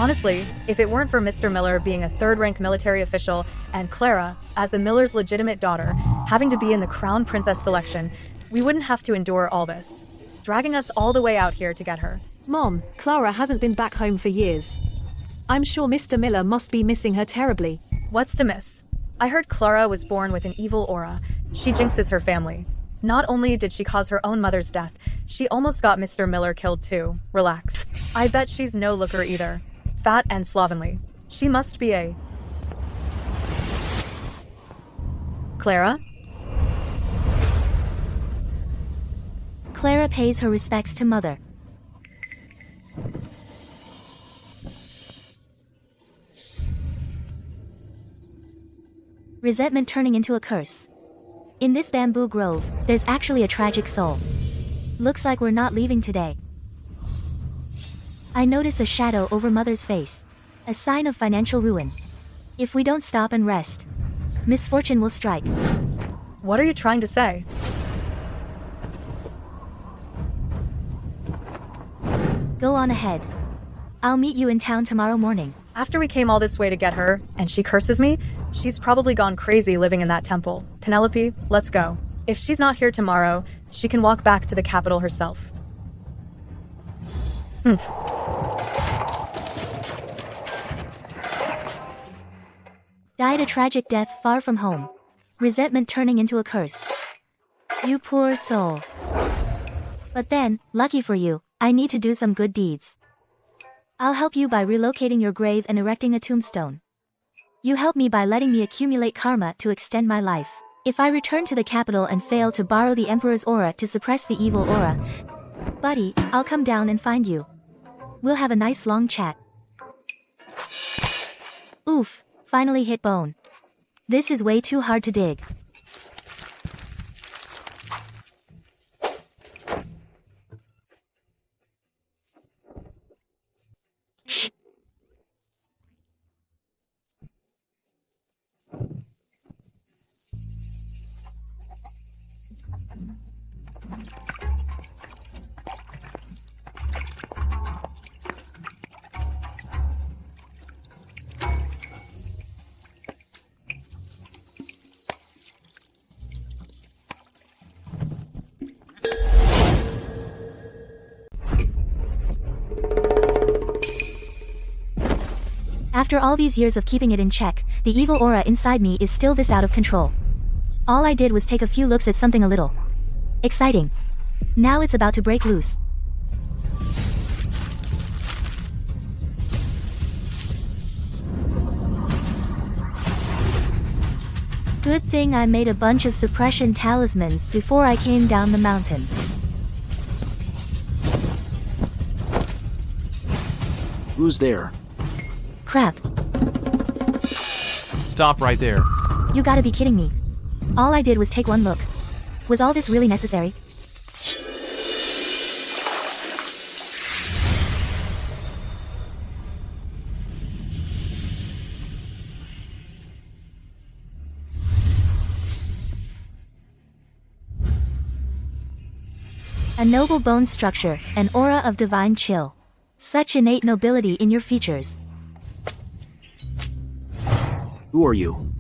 Honestly, if it weren't for Mr. Miller being a third-rank military official and Clara, as the Miller's legitimate daughter, having to be in the crown princess selection, we wouldn't have to endure all this, dragging us all the way out here to get her. Mom, Clara hasn't been back home for years. I'm sure Mr. Miller must be missing her terribly. What's to miss? I heard Clara was born with an evil aura. She jinxes her family. Not only did she cause her own mother's death, she almost got Mr. Miller killed too. Relax. I bet she's no looker either. Fat and slovenly. She must be a... Clara? Clara pays her respects to Mother. Resentment turning into a curse. In this bamboo grove, there's actually a tragic soul. Looks like we're not leaving today. I notice a shadow over Mother's face. A sign of financial ruin. If we don't stop and rest, misfortune will strike. What are you trying to say? Go on ahead. I'll meet you in town tomorrow morning. After we came all this way to get her, and she curses me, she's probably gone crazy living in that temple. Penelope, let's go. If she's not here tomorrow, she can walk back to the capital herself. Died a tragic death far from home. Resentment turning into a curse. You poor soul. But then, lucky for you, I need to do some good deeds. I'll help you by relocating your grave and erecting a tombstone. You help me by letting me accumulate karma to extend my life. If I return to the capital and fail to borrow the Emperor's aura to suppress the evil aura, buddy, I'll come down and find you. We'll have a nice long chat. Oof, finally hit bone. This is way too hard to dig. After all these years of keeping it in check, the evil aura inside me is still this out of control. All I did was take a few looks at something a little exciting. Now it's about to break loose. Good thing I made a bunch of suppression talismans before I came down the mountain. Who's there? Crap. Stop right there. You gotta be kidding me. All I did was take one look. Was all this really necessary? A noble bone structure, an aura of divine chill. Such innate nobility in your features. Who are you?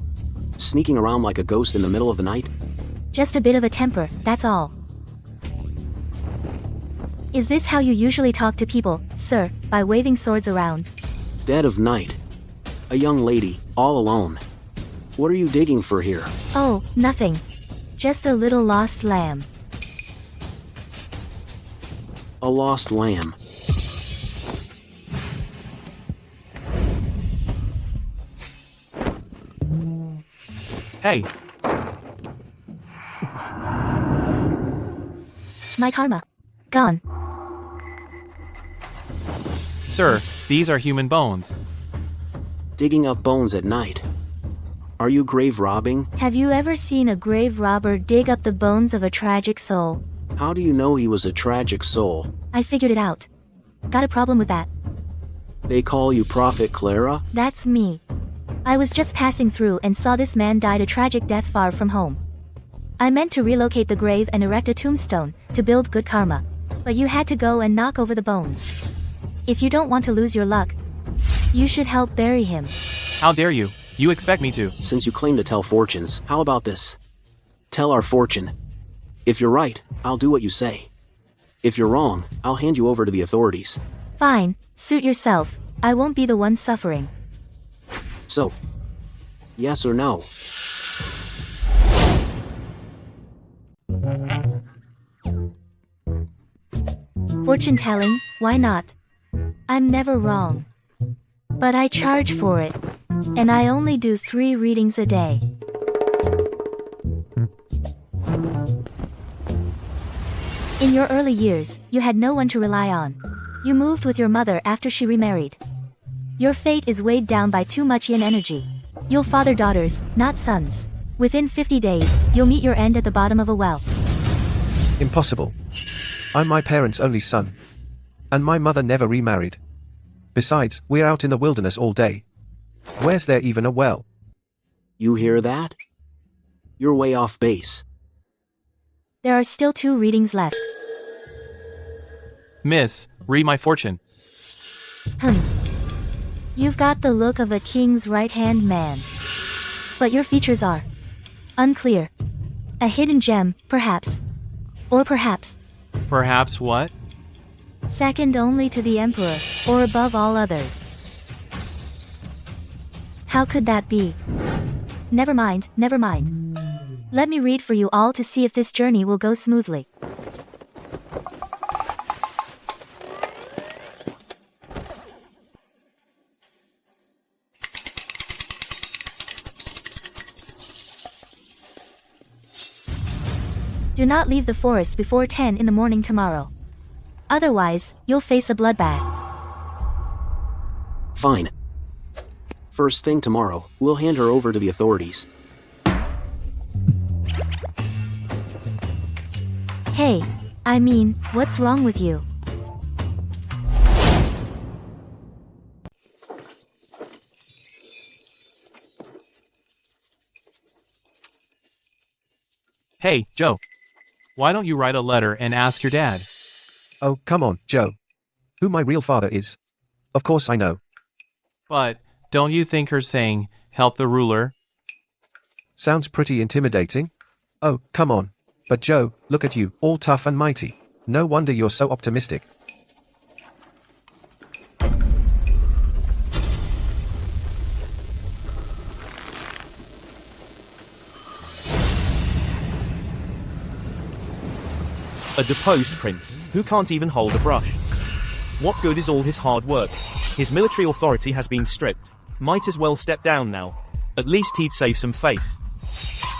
Sneaking around like a ghost in the middle of the night? Just a bit of a temper, that's all. Is this how you usually talk to people, sir, by waving swords around? Dead of night. A young lady, all alone. What are you digging for here? Oh, nothing. Just a little lost lamb. A lost lamb. Hey, My karma. Gone. sir, these are human bones. Digging up bones at night. Are you grave robbing? Have you ever seen a grave robber dig up the bones of a tragic soul? How do you know he was a tragic soul? I figured it out. Got a problem with that? They call you Prophet Clara? That's me. I was just passing through and saw this man died a tragic death far from home. I meant to relocate the grave and erect a tombstone, to build good karma. But you had to go and knock over the bones. If you don't want to lose your luck, You should help bury him. How dare you? You expect me to. Since you claim to tell fortunes, how about this? Tell our fortune. If you're right, I'll do what you say. If you're wrong, I'll hand you over to the authorities. Fine, suit yourself. I won't be the one suffering. So, yes or no? Fortune telling, why not? I'm never wrong. But I charge for it. And I only do 3 readings a day. In your early years, you had no one to rely on. You moved with your mother after she remarried. Your fate is weighed down by too much yin energy. You'll father daughters, not sons. Within 50 days, you'll meet your end at the bottom of a well. Impossible. I'm my parents' only son. And my mother never remarried. Besides, we're out in the wilderness all day. Where's there even a well? You hear that? You're way off base. There are still 2 readings left. Miss, read my fortune. You've got the look of a king's right-hand man. But your features are unclear. A hidden gem, perhaps. Or perhaps Perhaps what? second only to the emperor, or above all others. How could that be? Never mind, never mind. Let me read for you all to see if this journey will go smoothly. Do not leave the forest before 10 in the morning tomorrow. Otherwise, you'll face a bloodbath. Fine. First thing tomorrow, we'll hand her over to the authorities. Hey, I mean, what's wrong with you? Hey, Joe. Why don't you write a letter and ask your dad? Oh, come on, Joe. Who my real father is. Of course I know. But don't you think her saying, help the ruler? Sounds pretty intimidating. Oh, come on. But Joe, look at you, all tough and mighty. No wonder you're so optimistic. A deposed prince, who can't even hold a brush. What good is all his hard work? His military authority has been stripped. Might as well step down now. At least he'd save some face.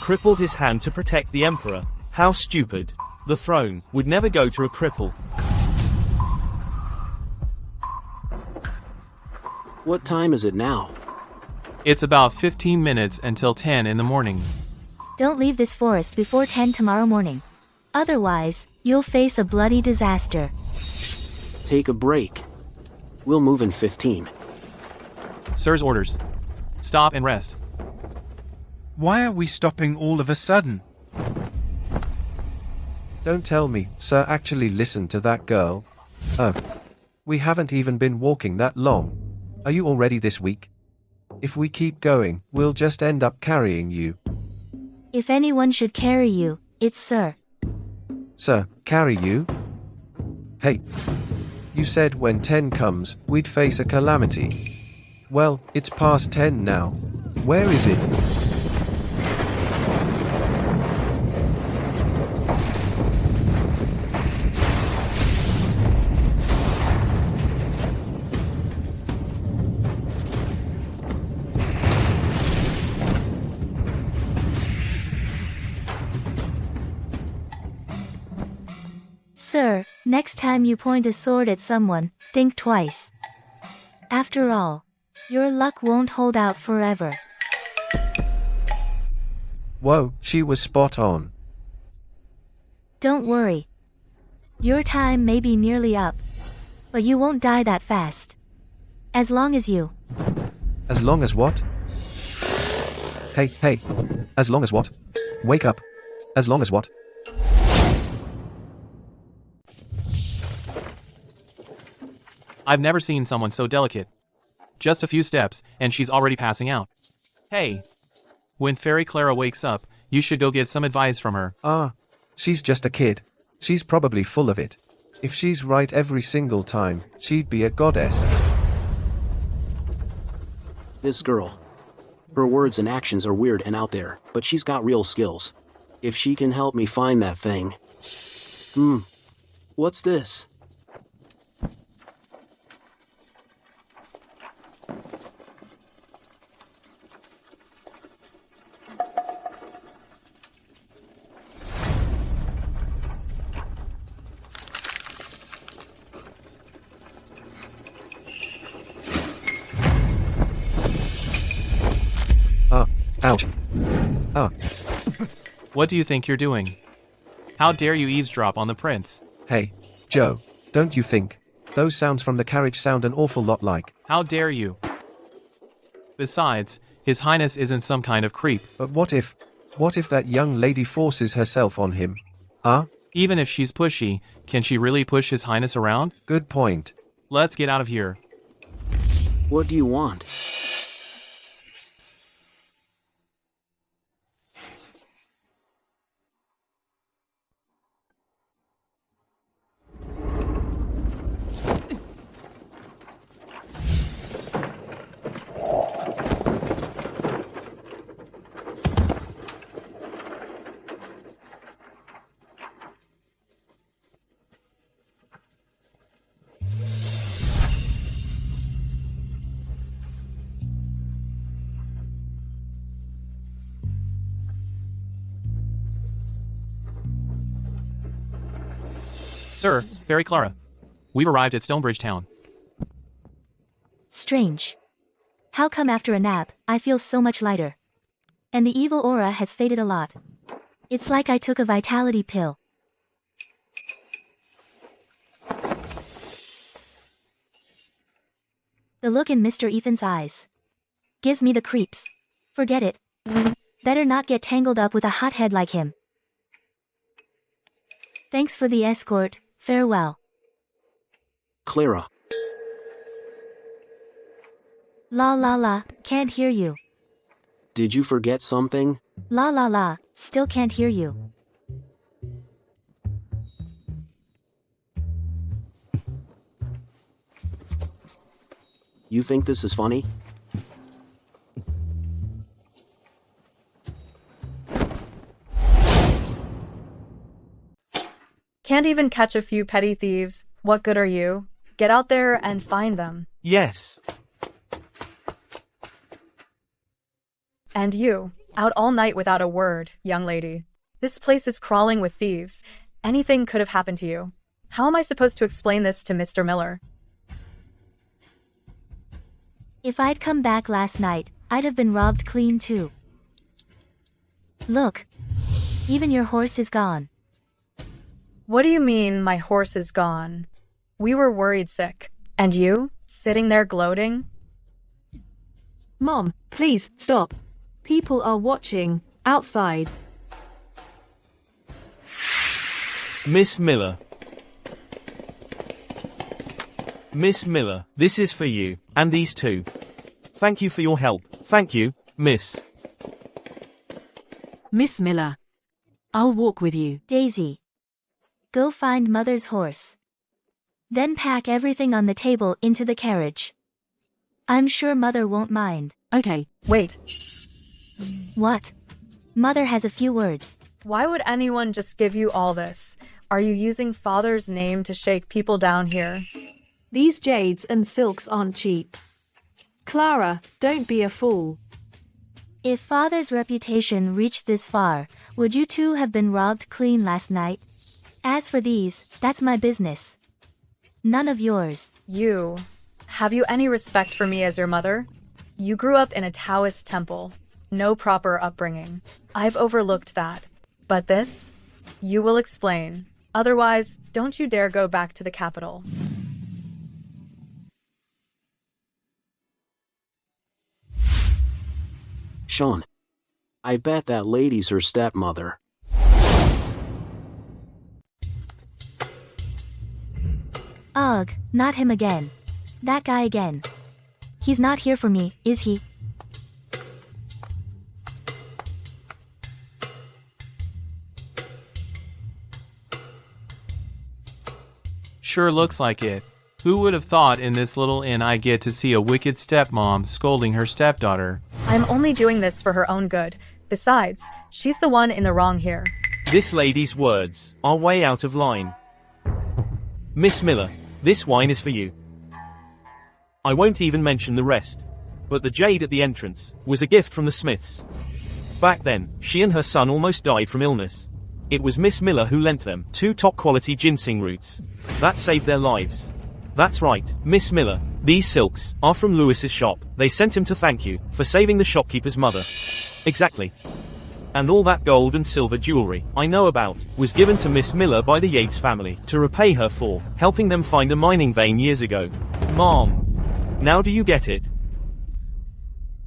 Crippled his hand to protect the emperor. How stupid. The throne would never go to a cripple. What time is it now? It's about 15 minutes until 10 in the morning. Don't leave this forest before 10 tomorrow morning. Otherwise, you'll face a bloody disaster. Take a break. We'll move in 15. Sir's orders. Stop and rest. Why are we stopping all of a sudden? Don't tell me, sir actually listened to that girl. Oh. We haven't even been walking that long. Are you already this weak? If we keep going, we'll just end up carrying you. If anyone should carry you, it's Sir. Sir, carry you? Hey. You said when 10 comes, we'd face a calamity. Well, it's past 10 now. Where is it? Sir, next time you point a sword at someone, think twice. After all, your luck won't hold out forever. Whoa, she was spot on. Don't worry. Your time may be nearly up, but you won't die that fast. As long as you... As long as what? Hey. As long as what? Wake up. As long as what? I've never seen someone so delicate. Just a few steps, and she's already passing out. Hey. When Fairy Clara wakes up, you should go get some advice from her. Ah, she's just a kid. She's probably full of it. If she's right every single time, she'd be a goddess. This girl. Her words and actions are weird and out there, but she's got real skills. If she can help me find that thing. What's this? Ouch. What do you think you're doing? How dare you eavesdrop on the prince? Hey, Joe, don't you think those sounds from the carriage sound an awful lot like? How dare you? Besides, His Highness isn't some kind of creep. But what if that young lady forces herself on him? Huh? Even if she's pushy, can she really push His Highness around? Good point. Let's get out of here. What do you want? Sir, Fairy Clara. We've arrived at Stonebridge Town. Strange. How come after a nap, I feel so much lighter? And the evil aura has faded a lot. It's like I took a vitality pill. The look in Mr. Ethan's eyes gives me the creeps. Forget it. Better not get tangled up with a hothead like him. Thanks for the escort. Farewell. Clara. La la la, can't hear you. Did you forget something? La la la, still can't hear you. You think this is funny? Can't even catch a few petty thieves. What good are you? Get out there and find them. Yes. And you, out all night without a word, young lady. This place is crawling with thieves. Anything could have happened to you. How am I supposed to explain this to Mr. Miller? If I'd come back last night, I'd have been robbed clean too. Look. Even your horse is gone. What do you mean, my horse is gone? We were worried sick. And you? Sitting there gloating? Mom, please, stop. People are watching, outside. Miss Miller. Miss Miller, this is for you, and these two. Thank you for your help. Thank you, Miss. Miss Miller. I'll walk with you. Daisy. Go find Mother's horse. Then pack everything on the table into the carriage. I'm sure Mother won't mind. Okay. Wait, What? Mother has a few words. why would anyone just give you all this? Are you using Father's name to shake people down here? These jades and silks aren't cheap. Clara, don't be a fool. If Father's reputation reached this far, would you two have been robbed clean last night? As for these, that's my business. None of yours. You. Have you any respect for me as your mother? You grew up in a Taoist temple. No proper upbringing. I've overlooked that. But this? You will explain. Otherwise, don't you dare go back to the capital. Sean. I bet that lady's her stepmother. Ugh, not him again. That guy again. He's not here for me, is he? Sure looks like it. Who would have thought in this little inn I get to see a wicked stepmom scolding her stepdaughter? I'm only doing this for her own good. Besides, she's the one in the wrong here. This lady's words are way out of line. Miss Miller, this wine is for you. I won't even mention the rest. But the jade at the entrance was a gift from the Smiths. Back then, she and her son almost died from illness. It was Miss Miller who lent them 2 top-quality ginseng roots. That saved their lives. That's right, Miss Miller. These silks are from Lewis's shop. They sent him to thank you for saving the shopkeeper's mother. Exactly. And all that gold and silver jewelry I know about was given to Miss Miller by the Yates family to repay her for helping them find a mining vein years ago. Mom. Now do you get it?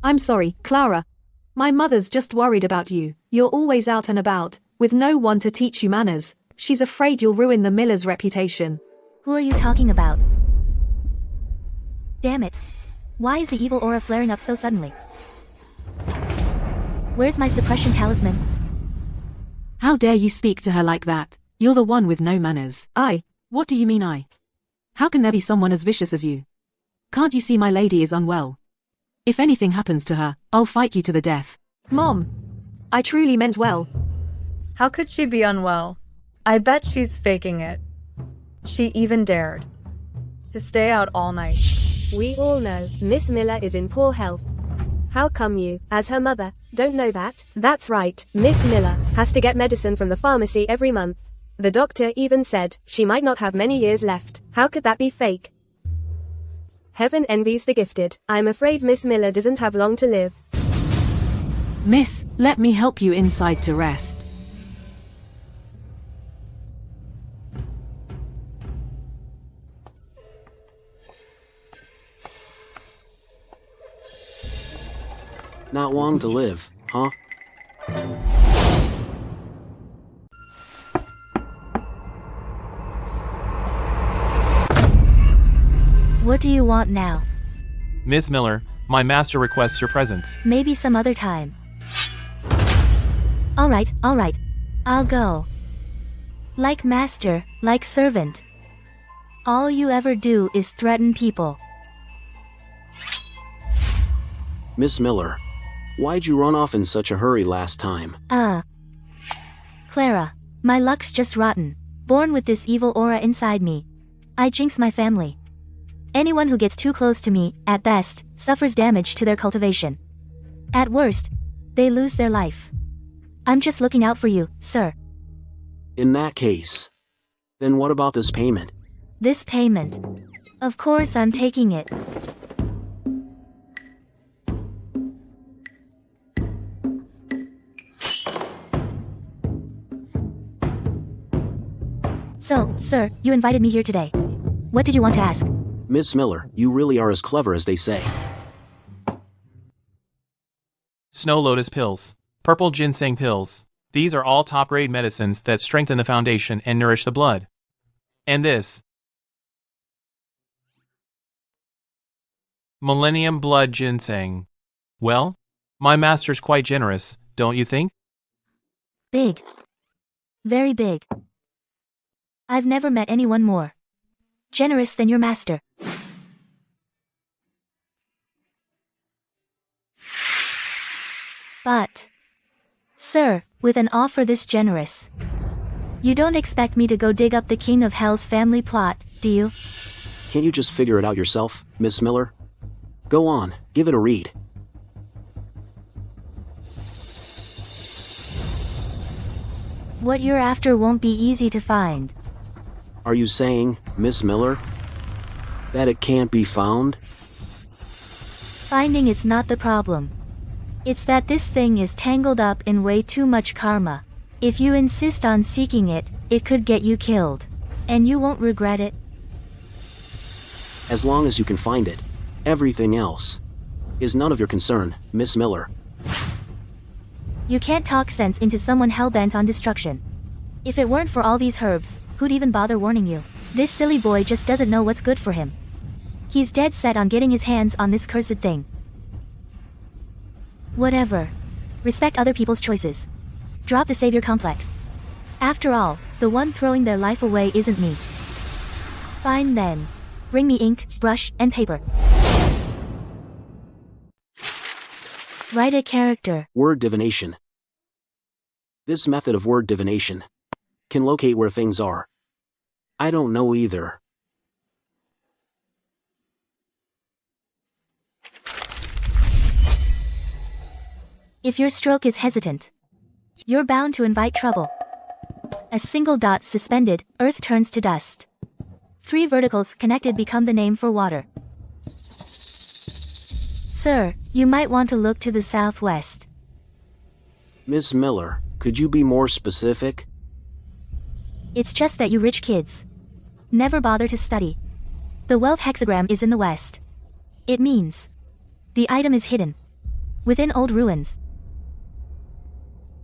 I'm sorry, Clara. My mother's just worried about you. You're always out and about, with no one to teach you manners. She's afraid you'll ruin the Miller's reputation. Who are you talking about? Damn it. Why is the evil aura flaring up so suddenly? Where's my suppression talisman? How dare you speak to her like that? You're the one with no manners. What do you mean I? How can there be someone as vicious as you? Can't you see my lady is unwell? If anything happens to her, I'll fight you to the death. Mom, I truly meant well. How could she be unwell? I bet she's faking it. She even dared to stay out all night. We all know Miss Miller is in poor health. How come you, as her mother, don't know that? That's right, Miss Miller has to get medicine from the pharmacy every month. The doctor even said she might not have many years left. How could that be fake? Heaven envies the gifted. I'm afraid Miss Miller doesn't have long to live. Miss, let me help you inside to rest. Not long to live, huh? What do you want now? Miss Miller, my master requests your presence. Maybe some other time. Alright. I'll go. Like master, like servant. All you ever do is threaten people. Miss Miller, why'd you run off in such a hurry last time? Clara, my luck's just rotten. Born with this evil aura inside me. I jinx my family. Anyone who gets too close to me, at best, suffers damage to their cultivation. At worst, they lose their life. I'm just looking out for you, sir. In that case, then what about this payment? This payment. Of course I'm taking it. So, sir, you invited me here today. What did you want to ask? Miss Miller, you really are as clever as they say. Snow lotus pills. Purple ginseng pills. These are all top-grade medicines that strengthen the foundation and nourish the blood. And this. Millennium blood ginseng. Well, my master's quite generous, don't you think? Big. Very big. I've never met anyone more generous than your master. But, sir, with an offer this generous, you don't expect me to go dig up the King of Hell's family plot, do you? Can't you just figure it out yourself, Miss Miller? Go on, give it a read. What you're after won't be easy to find. Are you saying, Miss Miller, that it can't be found? Finding it's not the problem. It's that this thing is tangled up in way too much karma. If you insist on seeking it, it could get you killed. And you won't regret it. As long as you can find it, everything else is none of your concern, Miss Miller. You can't talk sense into someone hell-bent on destruction. If it weren't for all these herbs, who'd even bother warning you? This silly boy just doesn't know what's good for him. He's dead set on getting his hands on this cursed thing. Whatever. Respect other people's choices. Drop the savior complex. After all, the one throwing their life away isn't me. Fine then. Bring me ink, brush, and paper. Write a character. Word divination. This method of word divination can locate where things are. I don't know either. If your stroke is hesitant, you're bound to invite trouble. A single dot suspended, earth turns to dust. 3 verticals connected become the name for water. Sir, you might want to look to the southwest. Miss Miller, could you be more specific? It's just that you rich kids never bother to study. The wealth hexagram is in the west. It means the item is hidden within old ruins.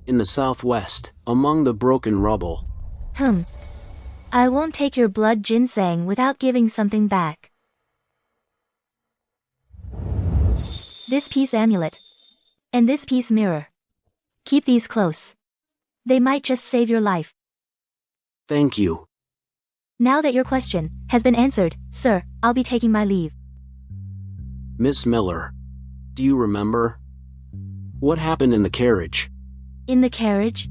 In the southwest, among the broken rubble. I won't take your blood ginseng without giving something back. This piece amulet. And this piece mirror. Keep these close. They might just save your life. Thank you. Now that your question has been answered, sir, I'll be taking my leave. Miss Miller, do you remember what happened in the carriage? In the carriage?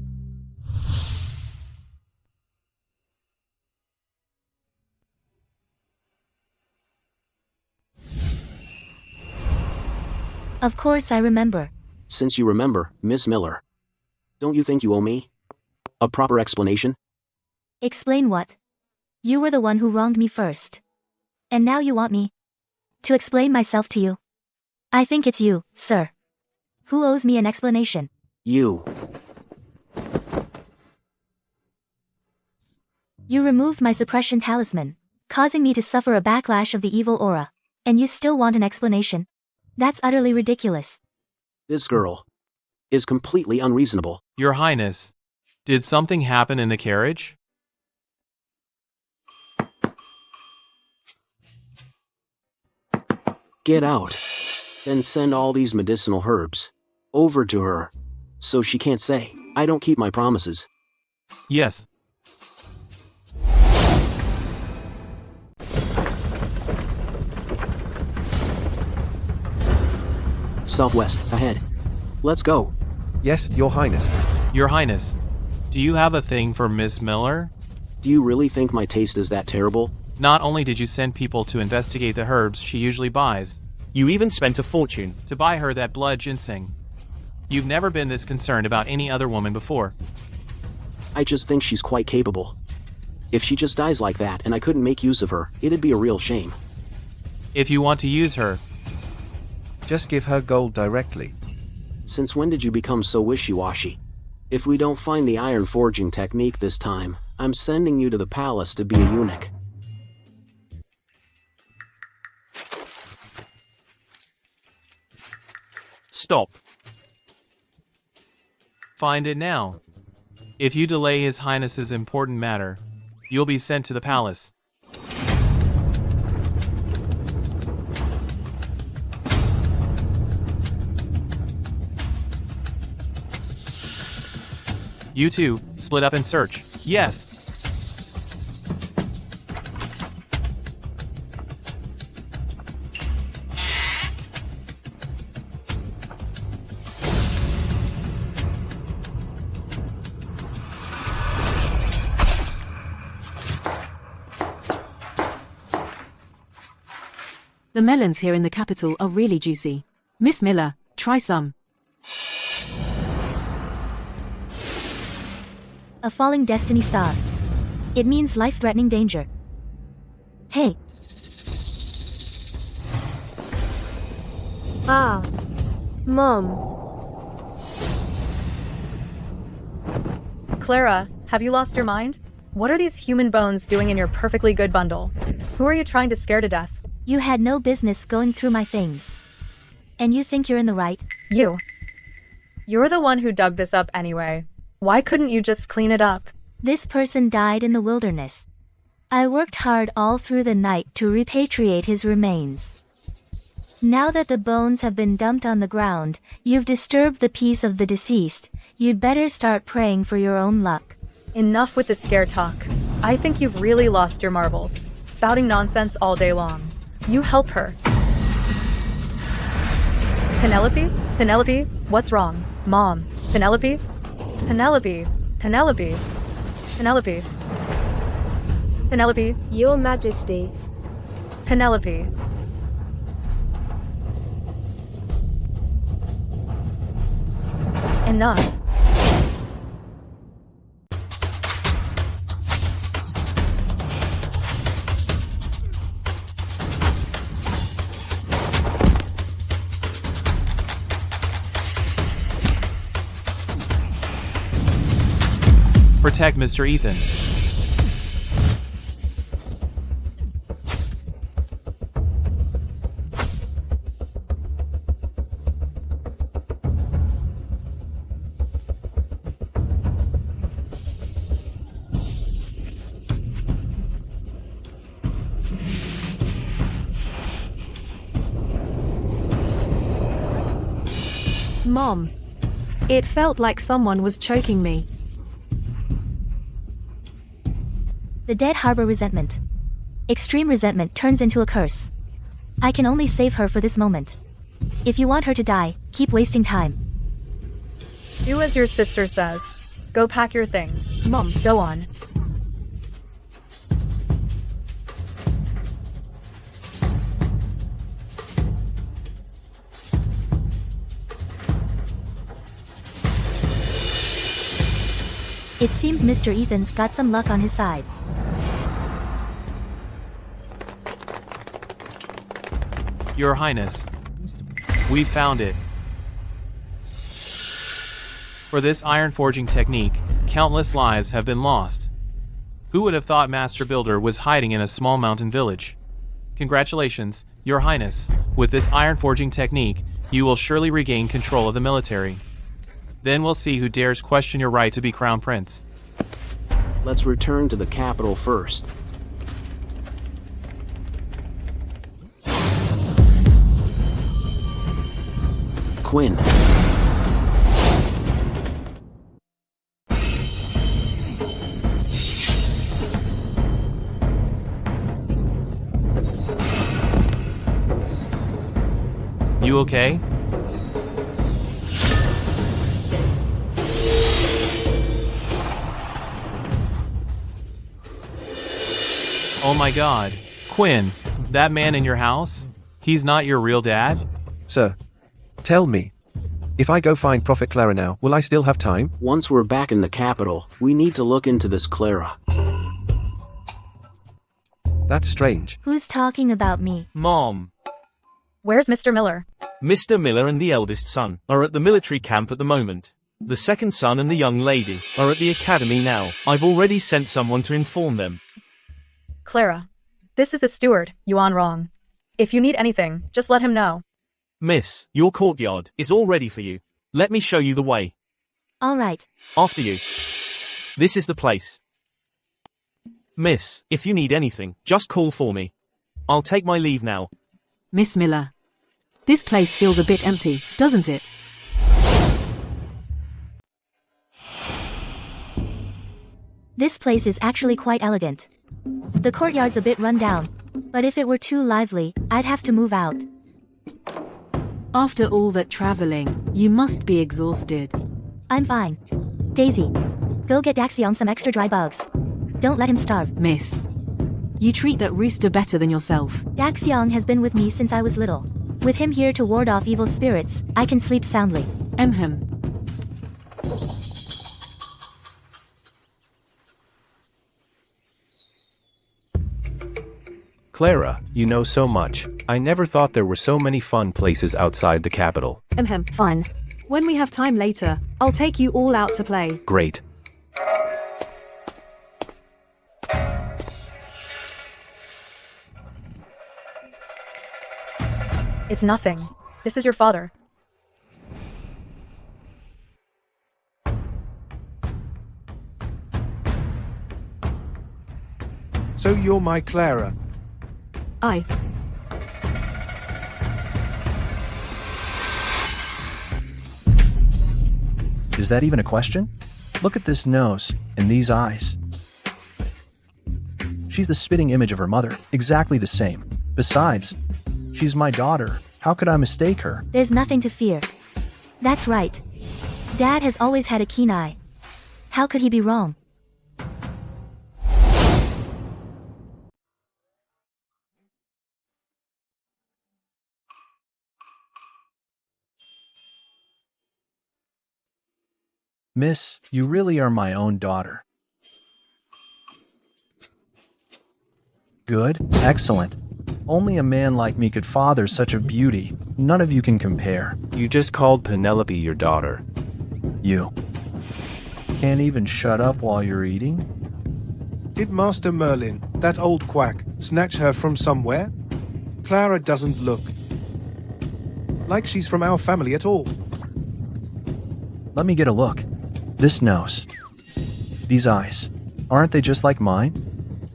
Of course I remember. Since you remember, Miss Miller, don't you think you owe me a proper explanation? Explain what? You were the one who wronged me first. And now you want me to explain myself to you? I think it's you, sir, who owes me an explanation. You. You removed my suppression talisman, causing me to suffer a backlash of the evil aura. And you still want an explanation? That's utterly ridiculous. This girl is completely unreasonable. Your Highness, did something happen in the carriage? Get out. Then send all these medicinal herbs over to her, so she can't say I don't keep my promises. Yes. Southwest, ahead. Let's go. Yes, Your Highness. Your Highness, do you have a thing for Miss Miller? Do you really think my taste is that terrible? Not only did you send people to investigate the herbs she usually buys, You even spent a fortune. to buy her that blood ginseng. You've never been this concerned about any other woman before. I just think she's quite capable. If she just dies like that and I couldn't make use of her, it'd be a real shame. If you want to use her, Just give her gold directly. Since when did you become so wishy-washy? If we don't find the iron forging technique this time, I'm sending you to the palace to be a eunuch. Stop. find it now. If you delay His Highness's important matter, you'll be sent to the palace. You two, split up and search. Yes! The melons here in the capital are really juicy. Miss Miller, try some. A falling destiny star. It means life-threatening danger. Hey. Ah. Mom. Clara, have you lost your mind? What are these human bones doing in your perfectly good bundle? Who are you trying to scare to death? You had no business going through my things. And you think you're in the right? You're the one who dug this up anyway. Why couldn't you just clean it up? This person died in the wilderness. I worked hard all through the night to repatriate his remains. Now that the bones have been dumped on the ground, you've disturbed the peace of the deceased. You'd better start praying for your own luck. Enough with the scare talk. I think you've really lost your marbles, spouting nonsense all day long. You help her. Penelope? Penelope? What's wrong? Mom. Penelope? Penelope. Penelope. Penelope. Penelope. Your Majesty. Penelope. Enough. Protect Mr. Ethan. Mom. It felt like someone was choking me. The dead harbor resentment. Extreme resentment turns into a curse. I can only save her for this moment. If you want her to die, keep wasting time. Do as your sister says. Go pack your things. Mom. Go on. It seems Mr. Ethan's got some luck on his side. Your Highness. We found it. For this iron forging technique, countless lives have been lost. Who would have thought Master Builder was hiding in a small mountain village? Congratulations, Your Highness. With this iron forging technique, you will surely regain control of the military. Then we'll see who dares question your right to be crown prince. Let's return to the capital first. Quinn. You okay? Oh my god. Quinn, that man in your house? He's not your real dad? Sir, tell me. If I go find Prophet Clara now, will I still have time? Once we're back in the capital, we need to look into this Clara. That's strange. Who's talking about me? Mom. Where's Mr. Miller? Mr. Miller and the eldest son are at the military camp at the moment. The second son and the young lady are at the academy now. I've already sent someone to inform them. Clara. This is the steward, Yuan Rong. If you need anything, just let him know. Miss, your courtyard is all ready for you. Let me show you the way. All right. After you. This is the place. Miss, if you need anything, just call for me. I'll take my leave now. Miss Miller. This place feels a bit empty, doesn't it? This place is actually quite elegant. The courtyard's a bit run down, but if it were too lively, I'd have to move out. After all that traveling, you must be exhausted. I'm fine. Daisy, go get Daxiong some extra dry bugs. Don't let him starve. Miss. You treat that rooster better than yourself. Daxiong has been with me since I was little. With him here to ward off evil spirits, I can sleep soundly. Emhem. Clara, you know so much. I never thought there were so many fun places outside the capital. Fine. When we have time later, I'll take you all out to play. Great. It's nothing. This is your father. So you're my Clara. I. Is that even a question? Look at this nose and these eyes. She's the spitting image of her mother, exactly the same. Besides, she's my daughter. How could I mistake her? There's nothing to fear. That's right. Dad has always had a keen eye. How could he be wrong? Miss, you really are my own daughter. Good, excellent. Only a man like me could father such a beauty. None of you can compare. You just called Penelope your daughter. You can't even shut up while you're eating? Did Master Merlin, that old quack, snatch her from somewhere? Clara doesn't look like she's from our family at all. Let me get a look. This nose. These eyes. Aren't they just like mine?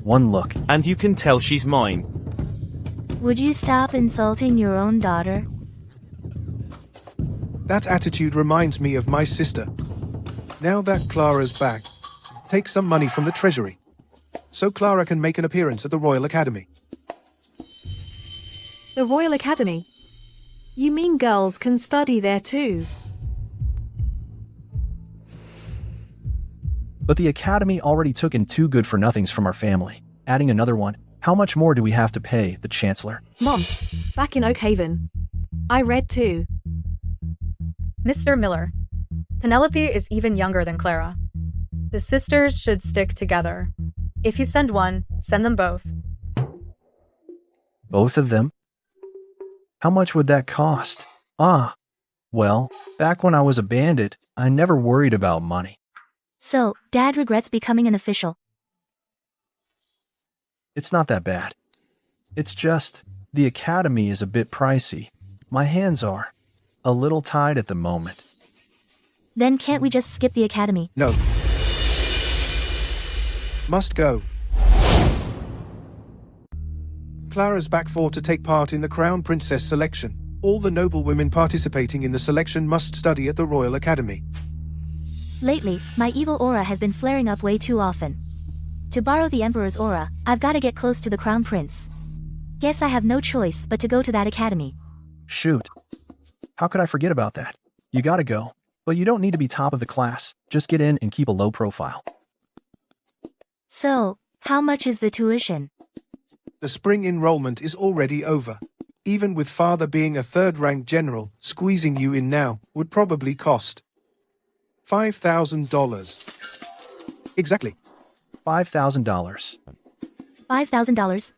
One look. And you can tell she's mine. Would you stop insulting your own daughter? That attitude reminds me of my sister. Now that Clara's back, take some money from the treasury, so Clara can make an appearance at the Royal Academy. The Royal Academy? You mean girls can study there too? But the Academy already took in 2 good-for-nothings from our family. Adding another one, how much more do we have to pay the Chancellor? Mom, back in Oakhaven. I read too. Mr. Miller, Penelope is even younger than Clara. The sisters should stick together. If you send one, send them both. Both of them? How much would that cost? Well, back when I was a bandit, I never worried about money. So, Dad regrets becoming an official. It's not that bad. It's just, the Academy is a bit pricey. My hands are a little tied at the moment. Then can't we just skip the Academy? No. Must go. Clara's back to take part in the Crown Princess selection. All the noble women participating in the selection must study at the Royal Academy. Lately, my evil aura has been flaring up way too often. To borrow the Emperor's aura, I've got to get close to the Crown Prince. Guess I have no choice but to go to that academy. Shoot. How could I forget about that? You gotta go. But you don't need to be top of the class. Just get in and keep a low profile. So, how much is the tuition? The spring enrollment is already over. Even with father being a third-rank general, squeezing you in now would probably cost $5,000. Exactly. $5,000. $5,000?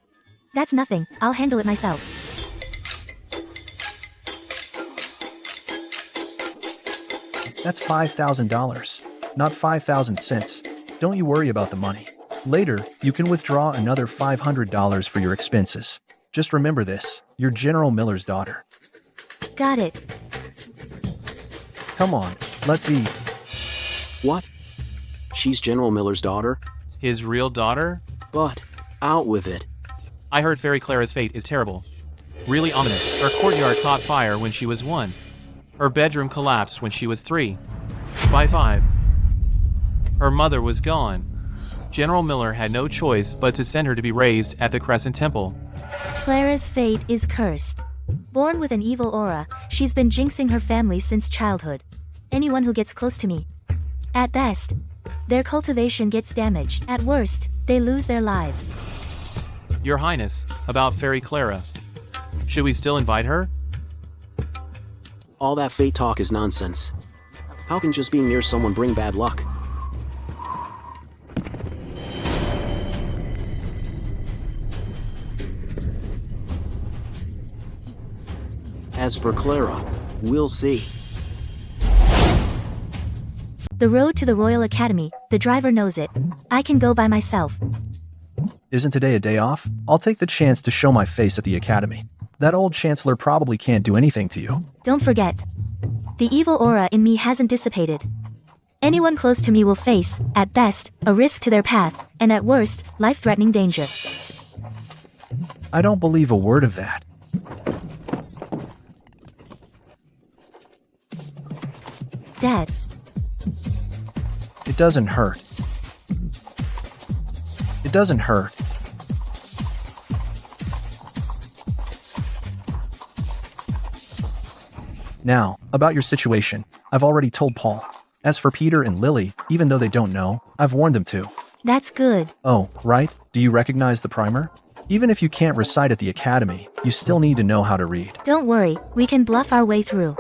That's nothing, I'll handle it myself. That's $5,000, not 5,000 cents. Don't you worry about the money. Later, you can withdraw another $500 for your expenses. Just remember this, you're General Miller's daughter. Got it. Come on, let's eat. What? She's General Miller's daughter? His real daughter? But, out with it. I heard Fairy Clara's fate is terrible. Really ominous. Her courtyard caught fire when she was 1. Her bedroom collapsed when she was 3. By 5, her mother was gone. General Miller had no choice but to send her to be raised at the Crescent Temple. Clara's fate is cursed. Born with an evil aura, she's been jinxing her family since childhood. Anyone who gets close to me, at best, their cultivation gets damaged. At worst, they lose their lives. Your Highness, about Fairy Clara. Should we still invite her? All that fate talk is nonsense. How can just being near someone bring bad luck? As for Clara, we'll see. The road to the Royal Academy, the driver knows it. I can go by myself. Isn't today a day off? I'll take the chance to show my face at the Academy. That old Chancellor probably can't do anything to you. Don't forget. The evil aura in me hasn't dissipated. Anyone close to me will face, at best, a risk to their path, and at worst, life-threatening danger. I don't believe a word of that. Dad. It doesn't hurt. It doesn't hurt. Now, about your situation. I've already told Paul. As for Peter and Lily, even though they don't know, I've warned them too. That's good. Oh, right? Do you recognize the primer? Even if you can't recite at the academy, you still need to know how to read. Don't worry, we can bluff our way through.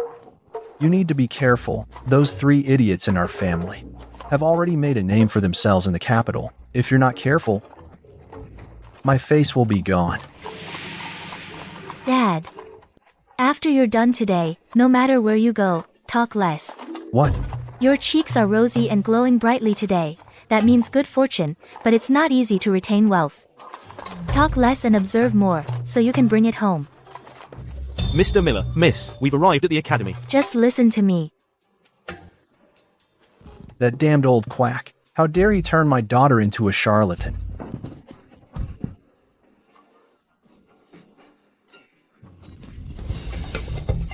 You need to be careful. Those 3 idiots in our family have already made a name for themselves in the capital. If you're not careful, my face will be gone. Dad. After you're done today, no matter where you go, talk less. What? Your cheeks are rosy and glowing brightly today. That means good fortune, but it's not easy to retain wealth. Talk less and observe more, so you can bring it home. Mr. Miller, miss, we've arrived at the academy. Just listen to me. That damned old quack. How dare he turn my daughter into a charlatan?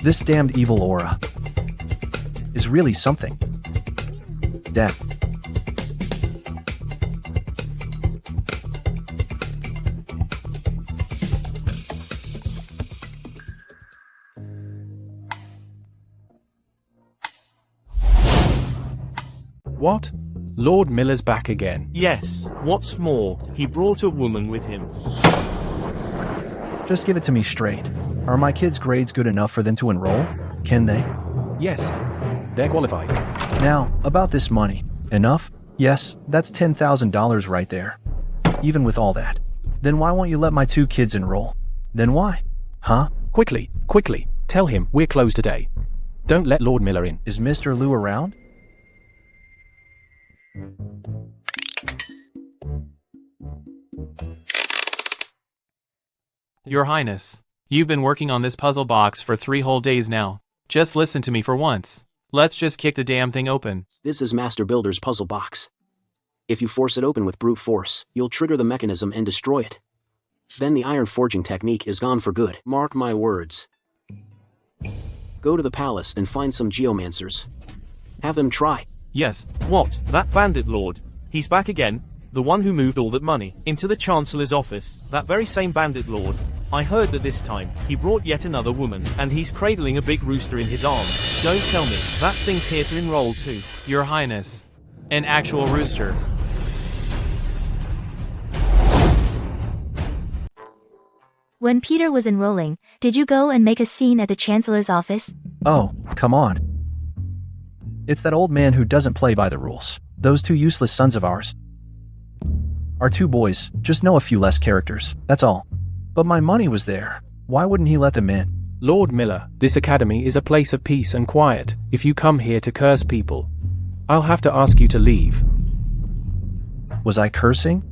This damned evil aura is really something. Dad. What? Lord Miller's back again. Yes, what's more, he brought a woman with him. Just give it to me straight. Are my kids' grades good enough for them to enroll? Can they? Yes, they're qualified. Now, about this money. Enough? Yes, that's $10,000 right there. Even with all that. Then why won't you let my 2 kids enroll? Then why? Huh? Quickly, tell him we're closed today. Don't let Lord Miller in. Is Mr. Liu around? Your Highness, you've been working on this puzzle box for 3 whole days now. Just listen to me for once. Let's just kick the damn thing open. This is Master Builder's puzzle box. If you force it open with brute force, you'll trigger the mechanism and destroy it. Then the iron forging technique is gone for good. Mark my words. Go to the palace and find some geomancers. Have them try. Yes. What? That bandit lord? He's back again? The one who moved all that money into the Chancellor's office? That very same bandit lord? I heard that this time, he brought yet another woman, and he's cradling a big rooster in his arms. Don't tell me, that thing's here to enroll too. Your Highness, an actual rooster. When Peter was enrolling, did you go and make a scene at the Chancellor's office? Oh, come on. It's that old man who doesn't play by the rules. Those 2 useless sons of ours. Our 2 boys just know a few less characters, that's all. But my money was there. Why wouldn't he let them in? Lord Miller, this academy is a place of peace and quiet. If you come here to curse people, I'll have to ask you to leave. Was I cursing?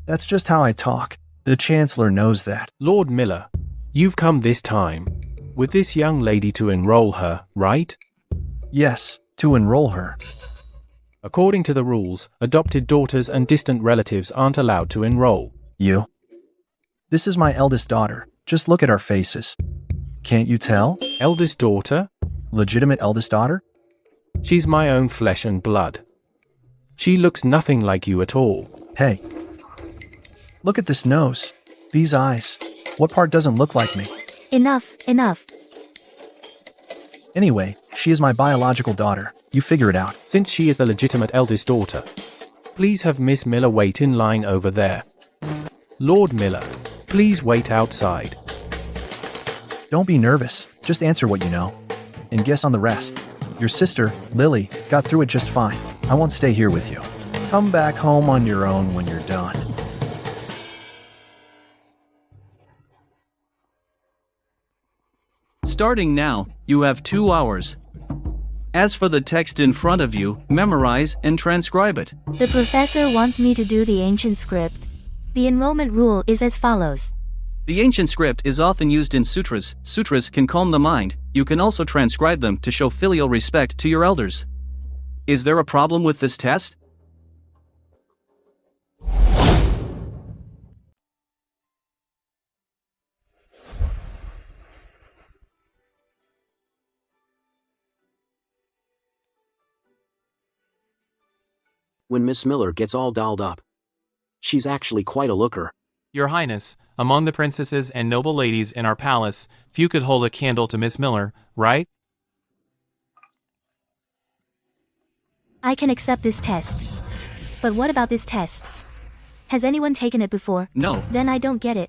That's just how I talk. The Chancellor knows that. Lord Miller, you've come this time with this young lady to enroll her, right? Yes, to enroll her. According to the rules, adopted daughters and distant relatives aren't allowed to enroll. You? This is my eldest daughter. Just look at our faces. Can't you tell? Eldest daughter? Legitimate eldest daughter? She's my own flesh and blood. She looks nothing like you at all. Hey. Look at this nose. These eyes. What part doesn't look like me? Enough. Anyway, she is my biological daughter. You figure it out. Since she is the legitimate eldest daughter, please have Miss Miller wait in line over there. Lord Miller, please wait outside. Don't be nervous. Just answer what you know. And guess on the rest. Your sister, Lily, got through it just fine. I won't stay here with you. Come back home on your own when you're done. Starting now, you have 2 hours. As for the text in front of you, memorize and transcribe it. The professor wants me to do the ancient script. The enrollment rule is as follows. The ancient script is often used in sutras. Sutras can calm the mind. You can also transcribe them to show filial respect to your elders. Is there a problem with this test? When Miss Miller gets all dolled up, she's actually quite a looker. Your Highness, among the princesses and noble ladies in our palace, few could hold a candle to Miss Miller, right? I can accept this test. But what about this test? Has anyone taken it before? No. Then I don't get it.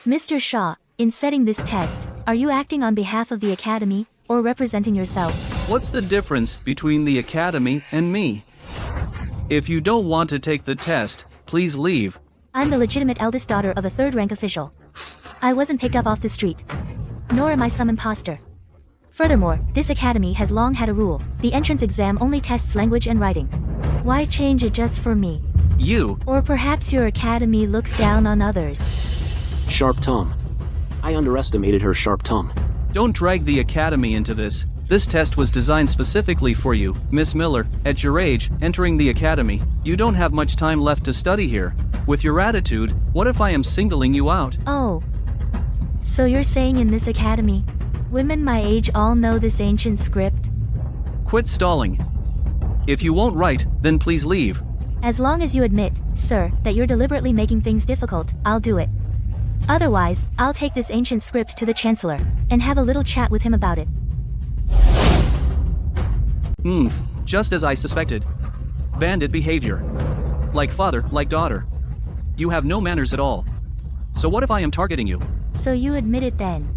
Mr. Shaw, in setting this test, are you acting on behalf of the Academy, or representing yourself? What's the difference between the Academy and me? If you don't want to take the test, please leave. I'm the legitimate eldest daughter of a third-rank official. I wasn't picked up off the street. Nor am I some imposter. Furthermore, this academy has long had a rule. The entrance exam only tests language and writing. Why change it just for me? You. Or perhaps your academy looks down on others. Sharp tongue. I underestimated her sharp tongue. Don't drag the Academy into this. This test was designed specifically for you, Miss Miller. At your age, entering the Academy, you don't have much time left to study here. With your attitude, what if I am singling you out? Oh. So you're saying in this academy, women my age all know this ancient script? Quit stalling. If you won't write, then please leave. As long as you admit, sir, that you're deliberately making things difficult, I'll do it. Otherwise, I'll take this ancient script to the Chancellor, and have a little chat with him about it. Just as I suspected. Bandit behavior. Like father, like daughter. You have no manners at all. So what if I am targeting you? So you admit it then.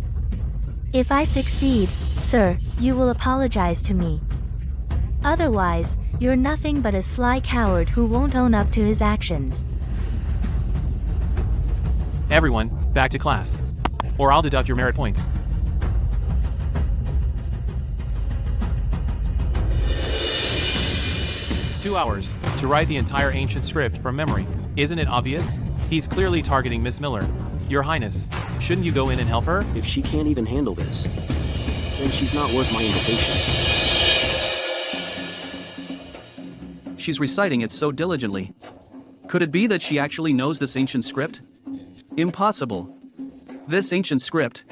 If I succeed, sir, you will apologize to me. Otherwise, you're nothing but a sly coward who won't own up to his actions. Everyone, back to class. Or I'll deduct your merit points. Two hours to write the entire ancient script from memory. Isn't it obvious? He's clearly targeting Miss Miller. Your Highness, shouldn't you go in and help her? If she can't even handle this, then she's not worth my invitation. She's reciting it so diligently. Could it be that she actually knows this ancient script? Impossible. This ancient script.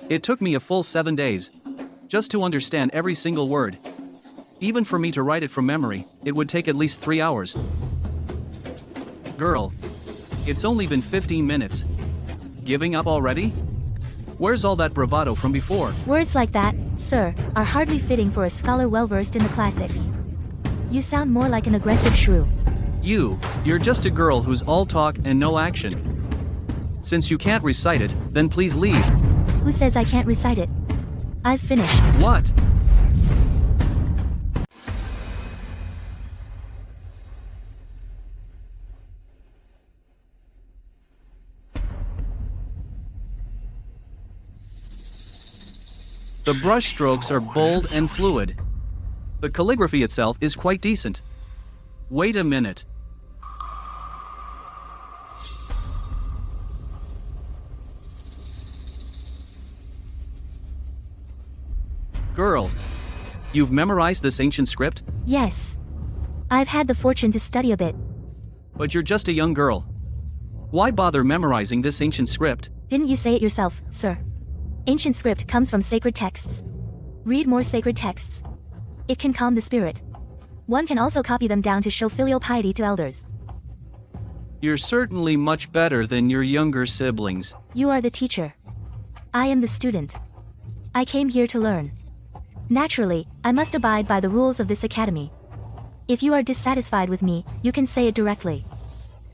It took me a full 7 days. Just to understand every single word. Even for me to write it from memory, it would take at least 3 hours. Girl. It's only been 15 minutes. Giving up already? Where's all that bravado from before? Words like that, sir, are hardly fitting for a scholar well-versed in the classics. You sound more like an aggressive shrew. You're just a girl who's all talk and no action. Since you can't recite it, then please leave. Who says I can't recite it? I've finished. What? The brush strokes are bold and fluid. The calligraphy itself is quite decent. Wait a minute. Girl, you've memorized this ancient script? Yes. I've had the fortune to study a bit. But you're just a young girl. Why bother memorizing this ancient script? Didn't you say it yourself, sir? Ancient script comes from sacred texts. Read more sacred texts. It can calm the spirit. One can also copy them down to show filial piety to elders. You're certainly much better than your younger siblings. You are the teacher. I am the student. I came here to learn. Naturally, I must abide by the rules of this academy. If you are dissatisfied with me, you can say it directly.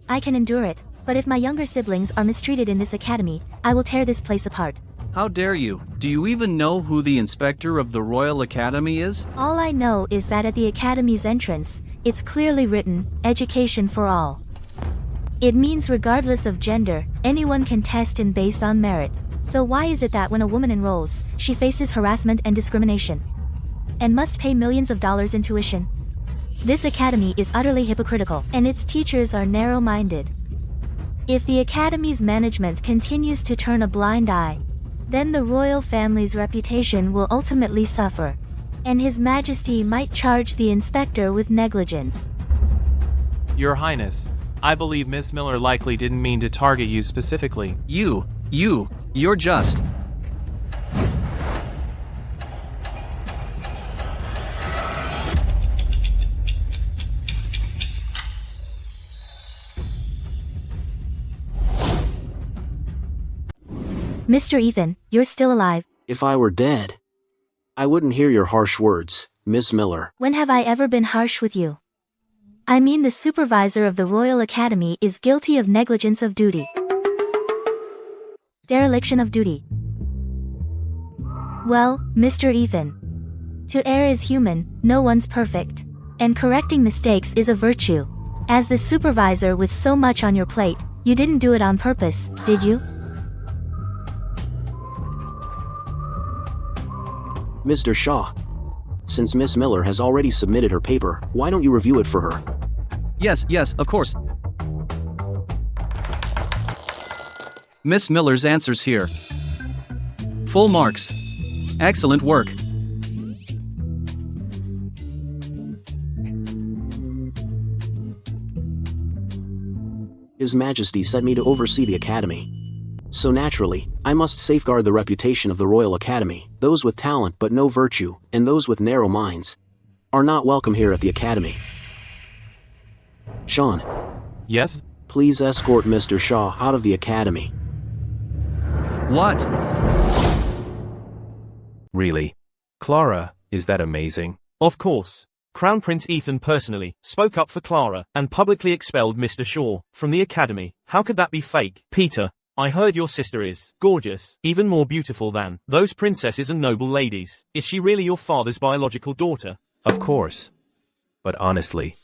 I can endure it, but if my younger siblings are mistreated in this academy, I will tear this place apart. How dare you? Do you even know who the inspector of the Royal Academy is? All I know is that at the academy's entrance, it's clearly written, education for all. It means regardless of gender, anyone can test and based on merit. So why is it that when a woman enrolls, she faces harassment and discrimination? And must pay millions of dollars in tuition? This academy is utterly hypocritical, and its teachers are narrow-minded. If the Academy's management continues to turn a blind eye, then the royal family's reputation will ultimately suffer, and His Majesty might charge the inspector with negligence. Your Highness, I believe Miss Miller likely didn't mean to target you specifically. You're just. Mr. Ethan, you're still alive. If I were dead, I wouldn't hear your harsh words, Miss Miller. When have I ever been harsh with you? I mean, the supervisor of the Royal Academy is guilty of negligence of duty. Dereliction of duty. Well, Mr. Ethan, to err is human, no one's perfect. And correcting mistakes is a virtue. As the supervisor with so much on your plate, you didn't do it on purpose, did you? Mr. Shaw, since Miss Miller has already submitted her paper, why don't you review it for her? Yes, of course. Miss Miller's answers here. Full marks. Excellent work. His Majesty sent me to oversee the Academy. So naturally, I must safeguard the reputation of the Royal Academy. Those with talent but no virtue, and those with narrow minds, are not welcome here at the Academy. Sean. Yes? Please escort Mr. Shaw out of the Academy. What? Really? Clara, is that amazing? Of course. Crown Prince Ethan personally spoke up for Clara and publicly expelled Mr. Shaw from the Academy. How could that be fake? Peter, I heard your sister is gorgeous, even more beautiful than those princesses and noble ladies. Is she really your father's biological daughter? Of course. But honestly,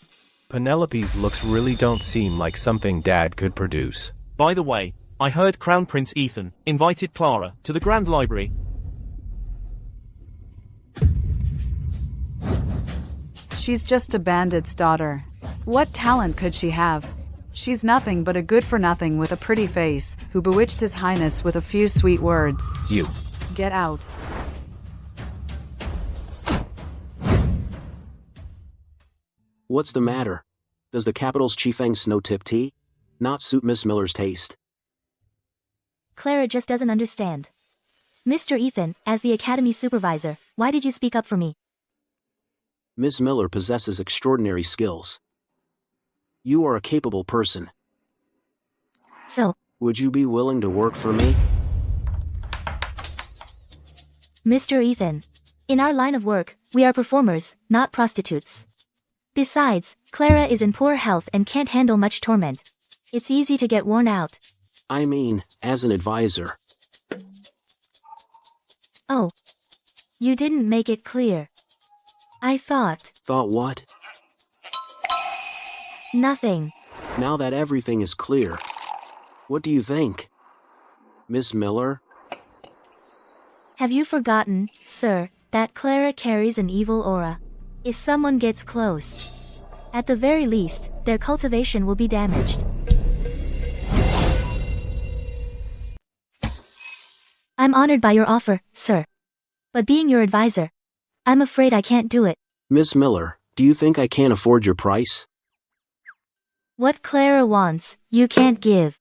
Penelope's looks really don't seem like something Dad could produce. By the way, I heard Crown Prince Ethan invited Clara to the Grand Library. She's just a bandit's daughter. What talent could she have? She's nothing but a good-for-nothing with a pretty face, who bewitched His Highness with a few sweet words. You. Get out. What's the matter? Does the capital's Chifeng snow-tip tea not suit Miss Miller's taste? Clara just doesn't understand. Mr. Ethan, as the Academy supervisor, why did you speak up for me? Miss Miller possesses extraordinary skills. You are a capable person. So, would you be willing to work for me? Mr. Ethan, in our line of work, we are performers, not prostitutes. Besides, Clara is in poor health and can't handle much torment. It's easy to get worn out. I mean, as an advisor. Oh. You didn't make it clear. I thought. Thought what? Nothing. Now that everything is clear, what do you think? Miss Miller? Have you forgotten, sir, that Clara carries an evil aura? If someone gets close, at the very least, their cultivation will be damaged. I'm honored by your offer, sir. But being your advisor, I'm afraid I can't do it. Miss Miller, do you think I can't afford your price? What Clara wants, you can't give.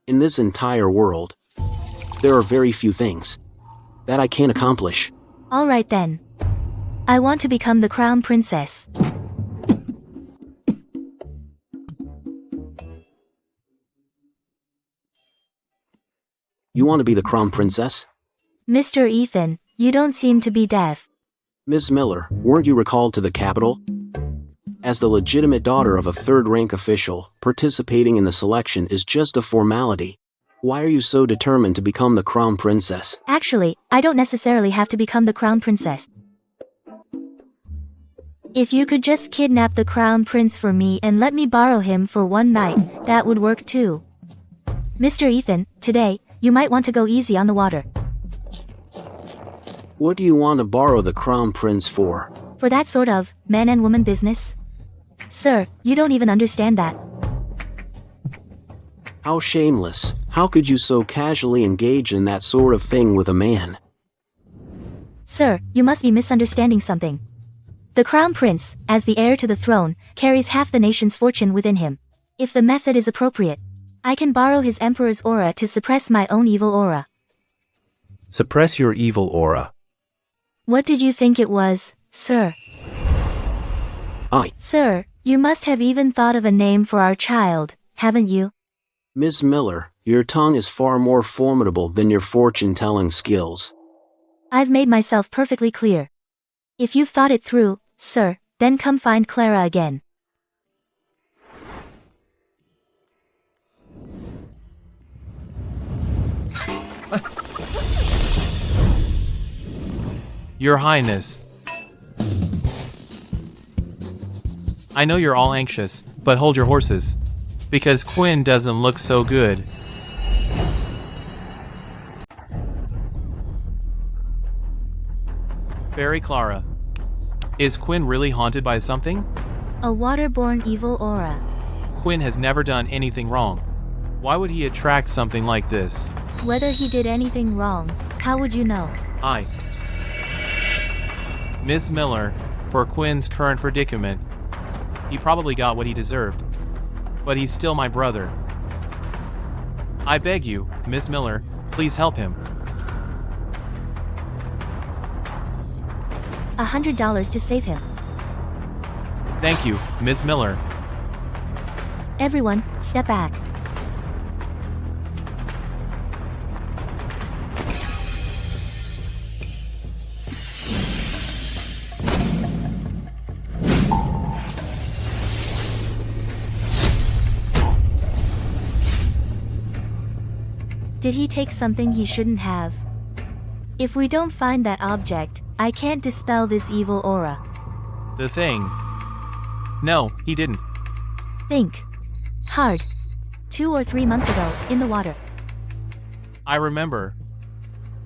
In this entire world, there are very few things that I can't accomplish. All right then. I want to become the crown princess. You want to be the crown princess? Mr. Ethan, you don't seem to be deaf. Miss Miller, weren't you recalled to the capital? As the legitimate daughter of a third-rank official, participating in the selection is just a formality. Why are you so determined to become the crown princess? Actually, I don't necessarily have to become the crown princess. If you could just kidnap the crown prince for me and let me borrow him for one night, that would work too. Mr. Ethan, today, you might want to go easy on the water. What do you want to borrow the crown prince for? For that sort of man and woman business? Sir, you don't even understand that. How shameless. How could you so casually engage in that sort of thing with a man? Sir, you must be misunderstanding something. The Crown Prince, as the heir to the throne, carries half the nation's fortune within him. If the method is appropriate, I can borrow his Emperor's aura to suppress my own evil aura. Suppress your evil aura. What did you think it was, sir? Sir, you must have even thought of a name for our child, haven't you? Miss Miller, your tongue is far more formidable than your fortune-telling skills. I've made myself perfectly clear. If you've thought it through, sir, then come find Clara again. Your Highness. I know you're all anxious, but hold your horses. Because Quinn doesn't look so good. Fairy Clara. Is Quinn really haunted by something? A waterborne evil aura. Quinn has never done anything wrong. Why would he attract something like this? Whether he did anything wrong, how would you know? Miss Miller, for Quinn's current predicament, he probably got what he deserved. But he's still my brother. I beg you, Miss Miller, please help him. $100 to save him. Thank you, Miss Miller. Everyone, step back. Did he take something he shouldn't have? If we don't find that object, I can't dispel this evil aura. The thing. No, he didn't. Think. Hard. 2 or 3 months ago, in the water. I remember.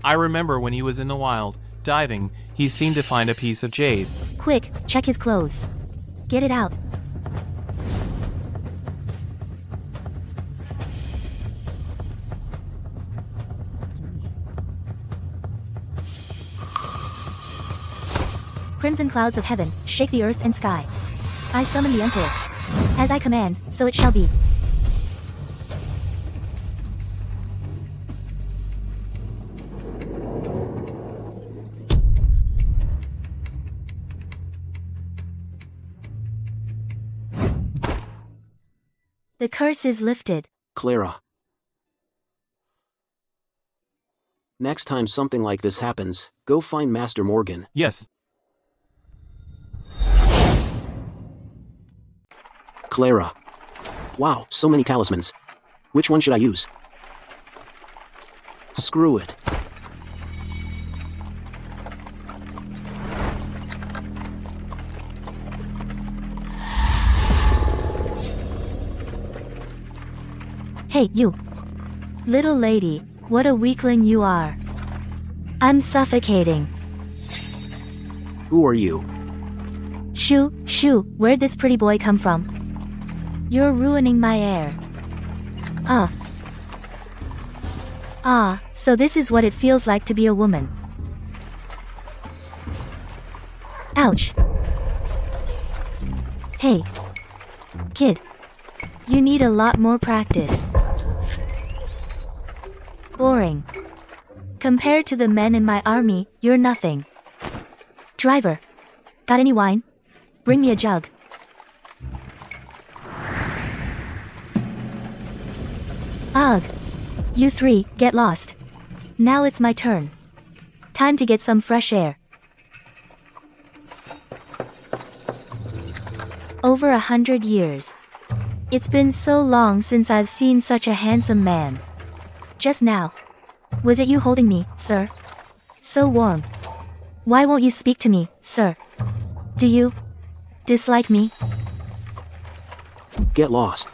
When he was in the wild, diving, he seemed to find a piece of jade. Quick, check his clothes. Get it out. Crimson clouds of heaven, shake the earth and sky. I summon the Emperor. As I command, so it shall be. The curse is lifted. Clara. Next time something like this happens, go find Master Morgan. Yes. Clara. Wow, so many talismans. Which one should I use? Screw it. Hey, you. Little lady, what a weakling you are. I'm suffocating. Who are you? Shoo, where'd this pretty boy come from? You're ruining my air. So this is what it feels like to be a woman. Ouch. Hey. Kid. You need a lot more practice. Boring. Compared to the men in my army, you're nothing. Driver. Got any wine? Bring me a jug. Ugh. You three, get lost. Now it's my turn. Time to get some fresh air. Over 100 years. It's been so long since I've seen such a handsome man. Just now. Was it you holding me, sir? So warm. Why won't you speak to me, sir? Do you dislike me? Get lost.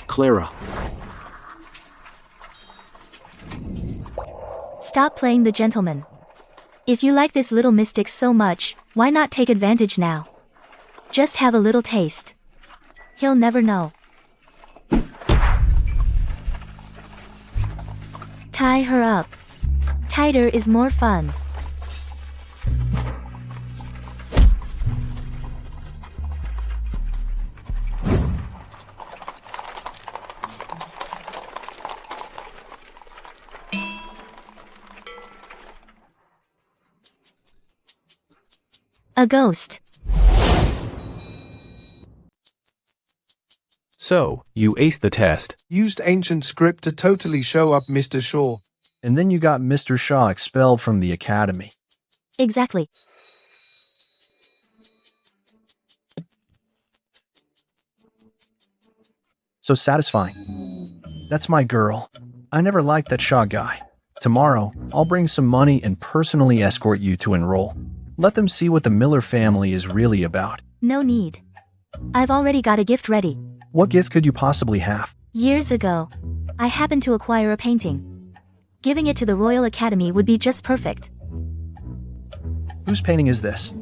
Clara. Stop playing the gentleman. If you like this little mystic so much, why not take advantage now? Just have a little taste. He'll never know. Tie her up. Tighter is more fun. A ghost. So, you aced the test. Used ancient script to totally show up Mr. Shaw. And then you got Mr. Shaw expelled from the academy. Exactly. So satisfying. That's my girl. I never liked that Shaw guy. Tomorrow, I'll bring some money and personally escort you to enroll. Let them see what the Miller family is really about. No need. I've already got a gift ready. What gift could you possibly have? Years ago, I happened to acquire a painting. Giving it to the Royal Academy would be just perfect. Whose painting is this?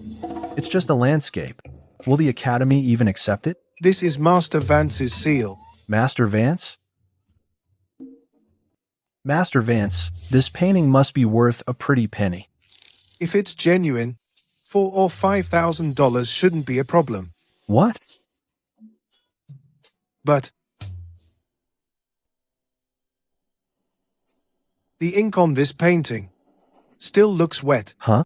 It's just a landscape. Will the Academy even accept it? This is Master Vance's seal. Master Vance? Master Vance, this painting must be worth a pretty penny. If it's genuine, $4,000 or $5,000 shouldn't be a problem. What? But the ink on this painting still looks wet. Huh?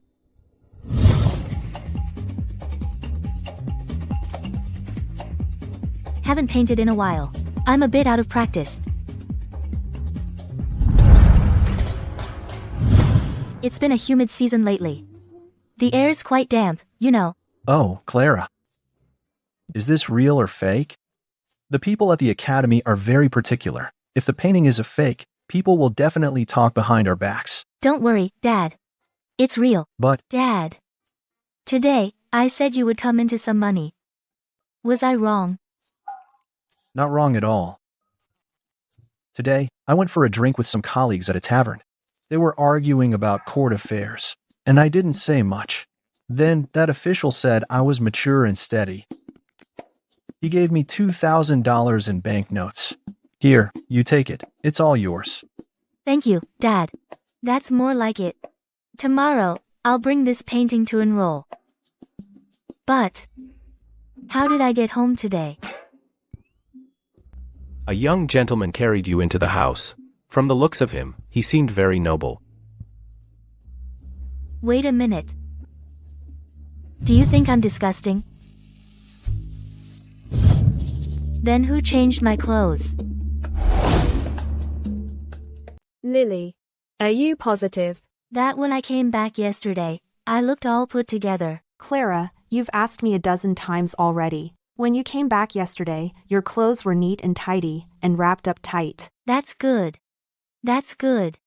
Haven't painted in a while. I'm a bit out of practice. It's been a humid season lately. The air's quite damp, you know. Oh, Clara. Is this real or fake? The people at the Academy are very particular. If the painting is a fake, people will definitely talk behind our backs. Don't worry, Dad. It's real. But, Dad. Today, I said you would come into some money. Was I wrong? not wrong at all. Today, I went for a drink with some colleagues at a tavern. They were arguing about court affairs, and I didn't say much. Then that official said I was mature and steady. He gave me $2,000 in banknotes. Here, you take it. It's all yours. Thank you, Dad. That's more like it. Tomorrow, I'll bring this painting to enroll. But how did I get home today? A young gentleman carried you into the house. From the looks of him, he seemed very noble. Wait a minute. Do you think I'm disgusting? Then who changed my clothes? Lily. Are you positive? That when I came back yesterday, I looked all put together. Clara, you've asked me a dozen times already. When you came back yesterday, your clothes were neat and tidy, and wrapped up tight. That's good. That's good.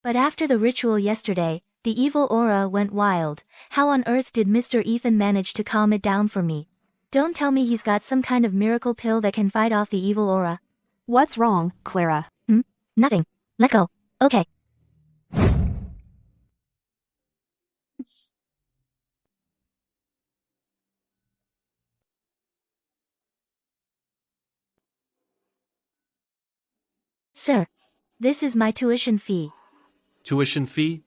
But after the ritual yesterday, the evil aura went wild. How on earth did Mr. Ethan manage to calm it down for me? Don't tell me he's got some kind of miracle pill that can fight off the evil aura. What's wrong, Clara? Nothing. Let's go. Okay. Sir, this is my tuition fee. Tuition fee?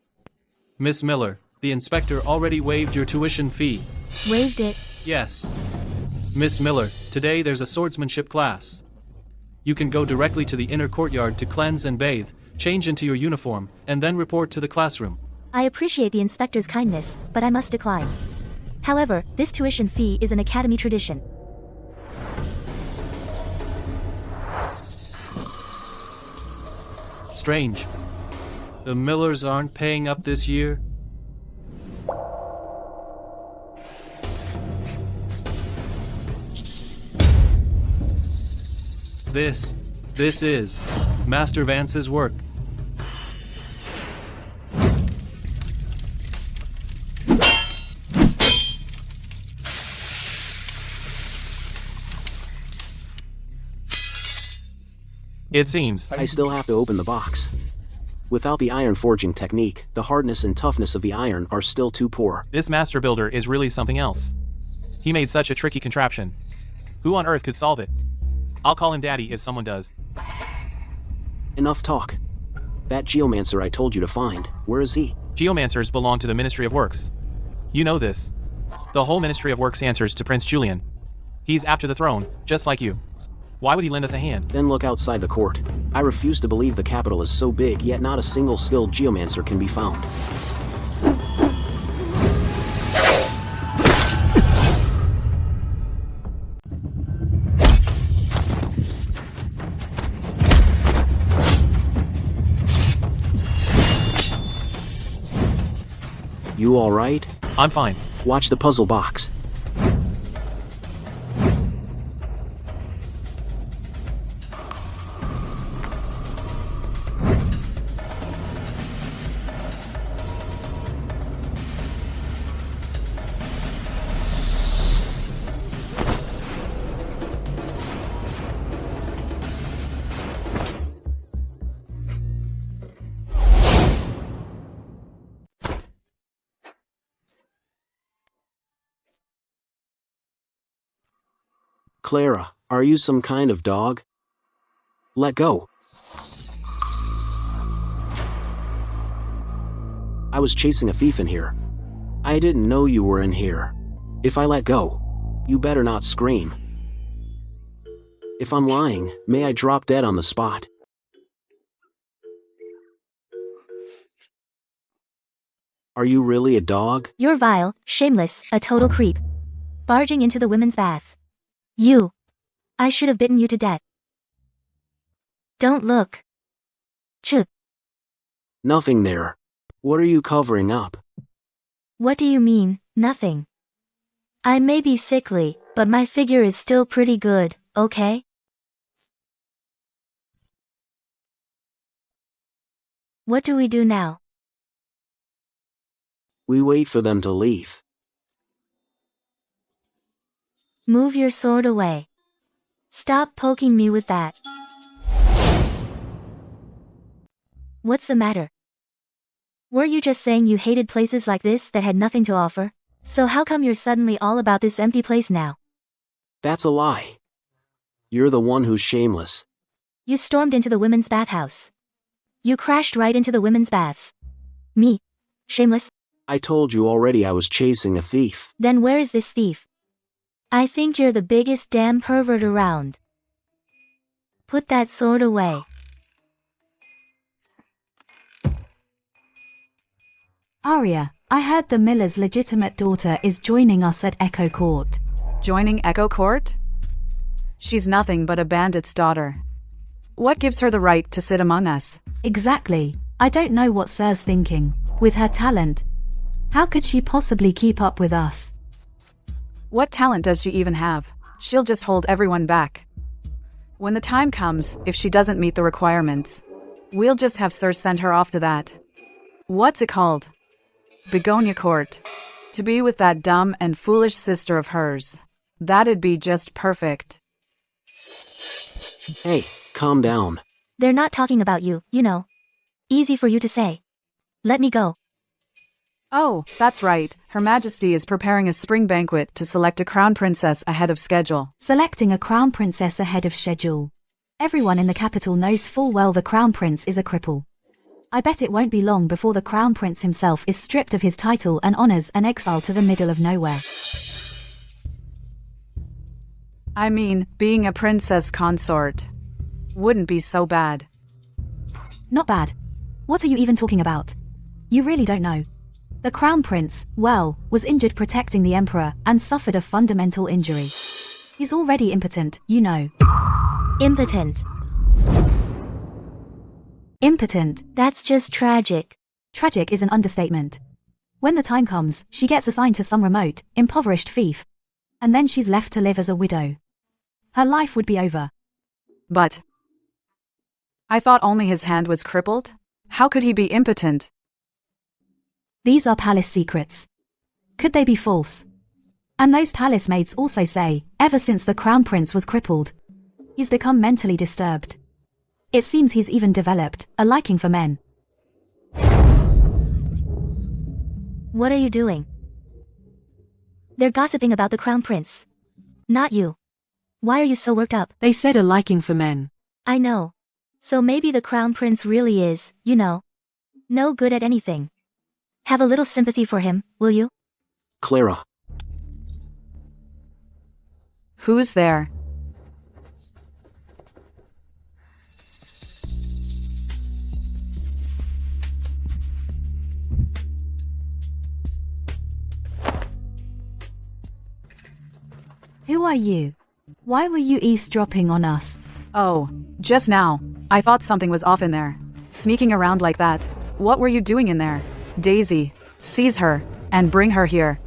Miss Miller, the inspector already waived your tuition fee. Waived it? Yes. Miss Miller, today there's a swordsmanship class. You can go directly to the inner courtyard to cleanse and bathe, change into your uniform, and then report to the classroom. I appreciate the inspector's kindness, but I must decline. However, this tuition fee is an academy tradition. Strange. The Millers aren't paying up this year? This is Master Vance's work. It seems. I still have to open the box. Without the iron forging technique, the hardness and toughness of the iron are still too poor. This master builder is really something else. He made such a tricky contraption. Who on earth could solve it? I'll call him Daddy if someone does. Enough talk. That geomancer I told you to find, where is he? Geomancers belong to the Ministry of Works. You know this. The whole Ministry of Works answers to Prince Julian. He's after the throne, just like you. Why would he lend us a hand? Then look outside the court. I refuse to believe the capital is so big, yet not a single skilled geomancer can be found. You all right? I'm fine. Watch the puzzle box. Clara, are you some kind of dog? Let go. I was chasing a thief in here. I didn't know you were in here. If I let go, you better not scream. If I'm lying, may I drop dead on the spot? Are you really a dog? You're vile, shameless, a total creep. Barging into the women's bath. You. I should have bitten you to death. Don't look. Ch. Nothing there. What are you covering up? What do you mean, nothing? I may be sickly, but my figure is still pretty good, okay? What do we do now? We wait for them to leave. Move your sword away. Stop poking me with that. What's the matter? Were you just saying you hated places like this that had nothing to offer? So how come you're suddenly all about this empty place now? That's a lie. You're the one who's shameless. You stormed into the women's bathhouse. You crashed right into the women's baths. Me? Shameless? I told you already I was chasing a thief. Then where is this thief? I think you're the biggest damn pervert around. Put that sword away. Arya, I heard the miller's legitimate daughter is joining us at Echo Court. Joining Echo Court? She's nothing but a bandit's daughter. What gives her the right to sit among us? Exactly. I don't know what Sir's thinking. With her talent, how could she possibly keep up with us? What talent does she even have? She'll just hold everyone back. When the time comes, if she doesn't meet the requirements, we'll just have Sir send her off to that. What's it called? Begonia Court. To be with that dumb and foolish sister of hers. That'd be just perfect. Hey, calm down. They're not talking about you, you know. Easy for you to say. Let me go. Oh, that's right. Her Majesty is preparing a spring banquet to select a crown princess ahead of schedule. Selecting a crown princess ahead of schedule. Everyone in the capital knows full well the crown prince is a cripple. I bet it won't be long before the crown prince himself is stripped of his title and honors and exiled to the middle of nowhere. I mean, being a princess consort wouldn't be so bad. Not bad. What are you even talking about? You really don't know. The crown prince, well, was injured protecting the emperor and suffered a fundamental injury. He's already impotent, you know. Impotent. Impotent. That's just tragic. Tragic is an understatement. When the time comes, she gets assigned to some remote, impoverished fief. And then she's left to live as a widow. Her life would be over. But I thought only his hand was crippled? How could he be impotent? These are palace secrets. Could they be false? And those palace maids also say, ever since the crown prince was crippled, he's become mentally disturbed. It seems he's even developed a liking for men. What are you doing? They're gossiping about the crown prince. Not you. Why are you so worked up? They said a liking for men. I know. So maybe the crown prince really is, no good at anything. Have a little sympathy for him, will you? Clara. Who's there? Who are you? Why were you eavesdropping on us? Oh, just now. I thought something was off in there. Sneaking around like that. What were you doing in there? Daisy, seize her, and bring her here.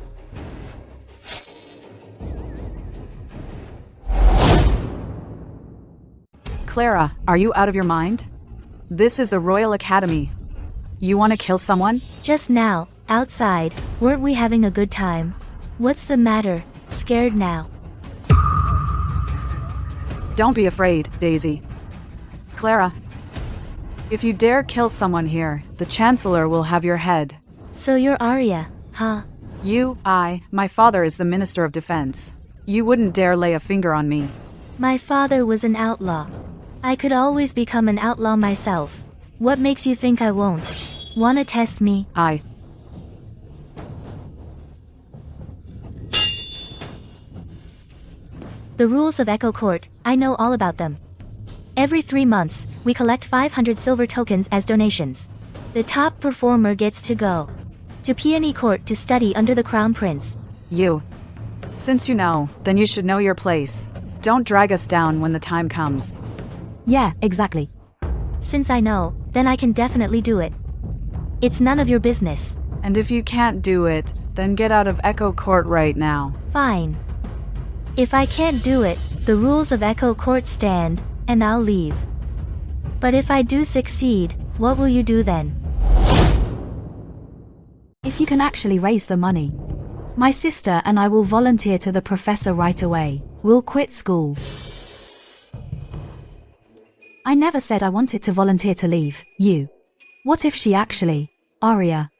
Clara, are you out of your mind? This is the Royal Academy. You want to kill someone? Just now, outside, weren't we having a good time? What's the matter? Scared now? Don't be afraid, Daisy. Clara, if you dare kill someone here, the Chancellor will have your head. So you're Arya, huh? My father is the Minister of Defense. You wouldn't dare lay a finger on me. My father was an outlaw. I could always become an outlaw myself. What makes you think I won't? Wanna test me? The rules of Echo Court, I know all about them. Every 3 months, we collect 500 silver tokens as donations. The top performer gets to go to Peony Court to study under the Crown Prince. Since you know, then you should know your place. Don't drag us down when the time comes. Yeah, exactly. Since I know, then I can definitely do it. It's none of your business. And if you can't do it, then get out of Echo Court right now. Fine. If I can't do it, the rules of Echo Court stand, and I'll leave. But if I do succeed, what will you do then? If you can actually raise the money. My sister and I will volunteer to the professor right away. We'll quit school. I never said I wanted to volunteer to leave, you. What if she actually, Arya?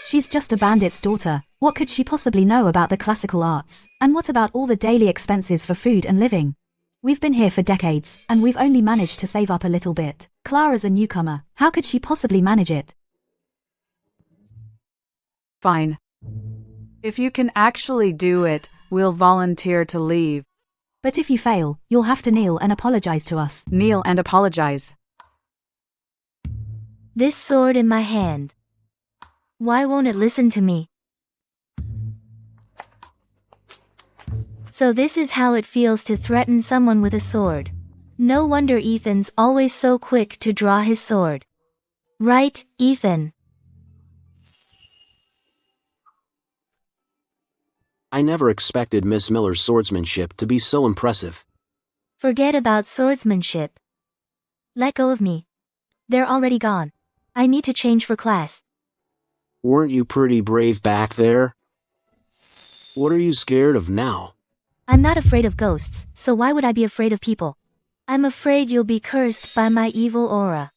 She's just a bandit's daughter. What could she possibly know about the classical arts? And what about all the daily expenses for food and living? We've been here for decades, and we've only managed to save up a little bit. Clara's a newcomer. How could she possibly manage it? Fine. If you can actually do it, we'll volunteer to leave. But if you fail, you'll have to kneel and apologize to us. Kneel and apologize. This sword in my hand. Why won't it listen to me? So this is how it feels to threaten someone with a sword. No wonder Ethan's always so quick to draw his sword. Right, Ethan? I never expected Miss Miller's swordsmanship to be so impressive. Forget about swordsmanship. Let go of me. They're already gone. I need to change for class. Weren't you pretty brave back there? What are you scared of now? I'm not afraid of ghosts, so why would I be afraid of people? I'm afraid you'll be cursed by my evil aura.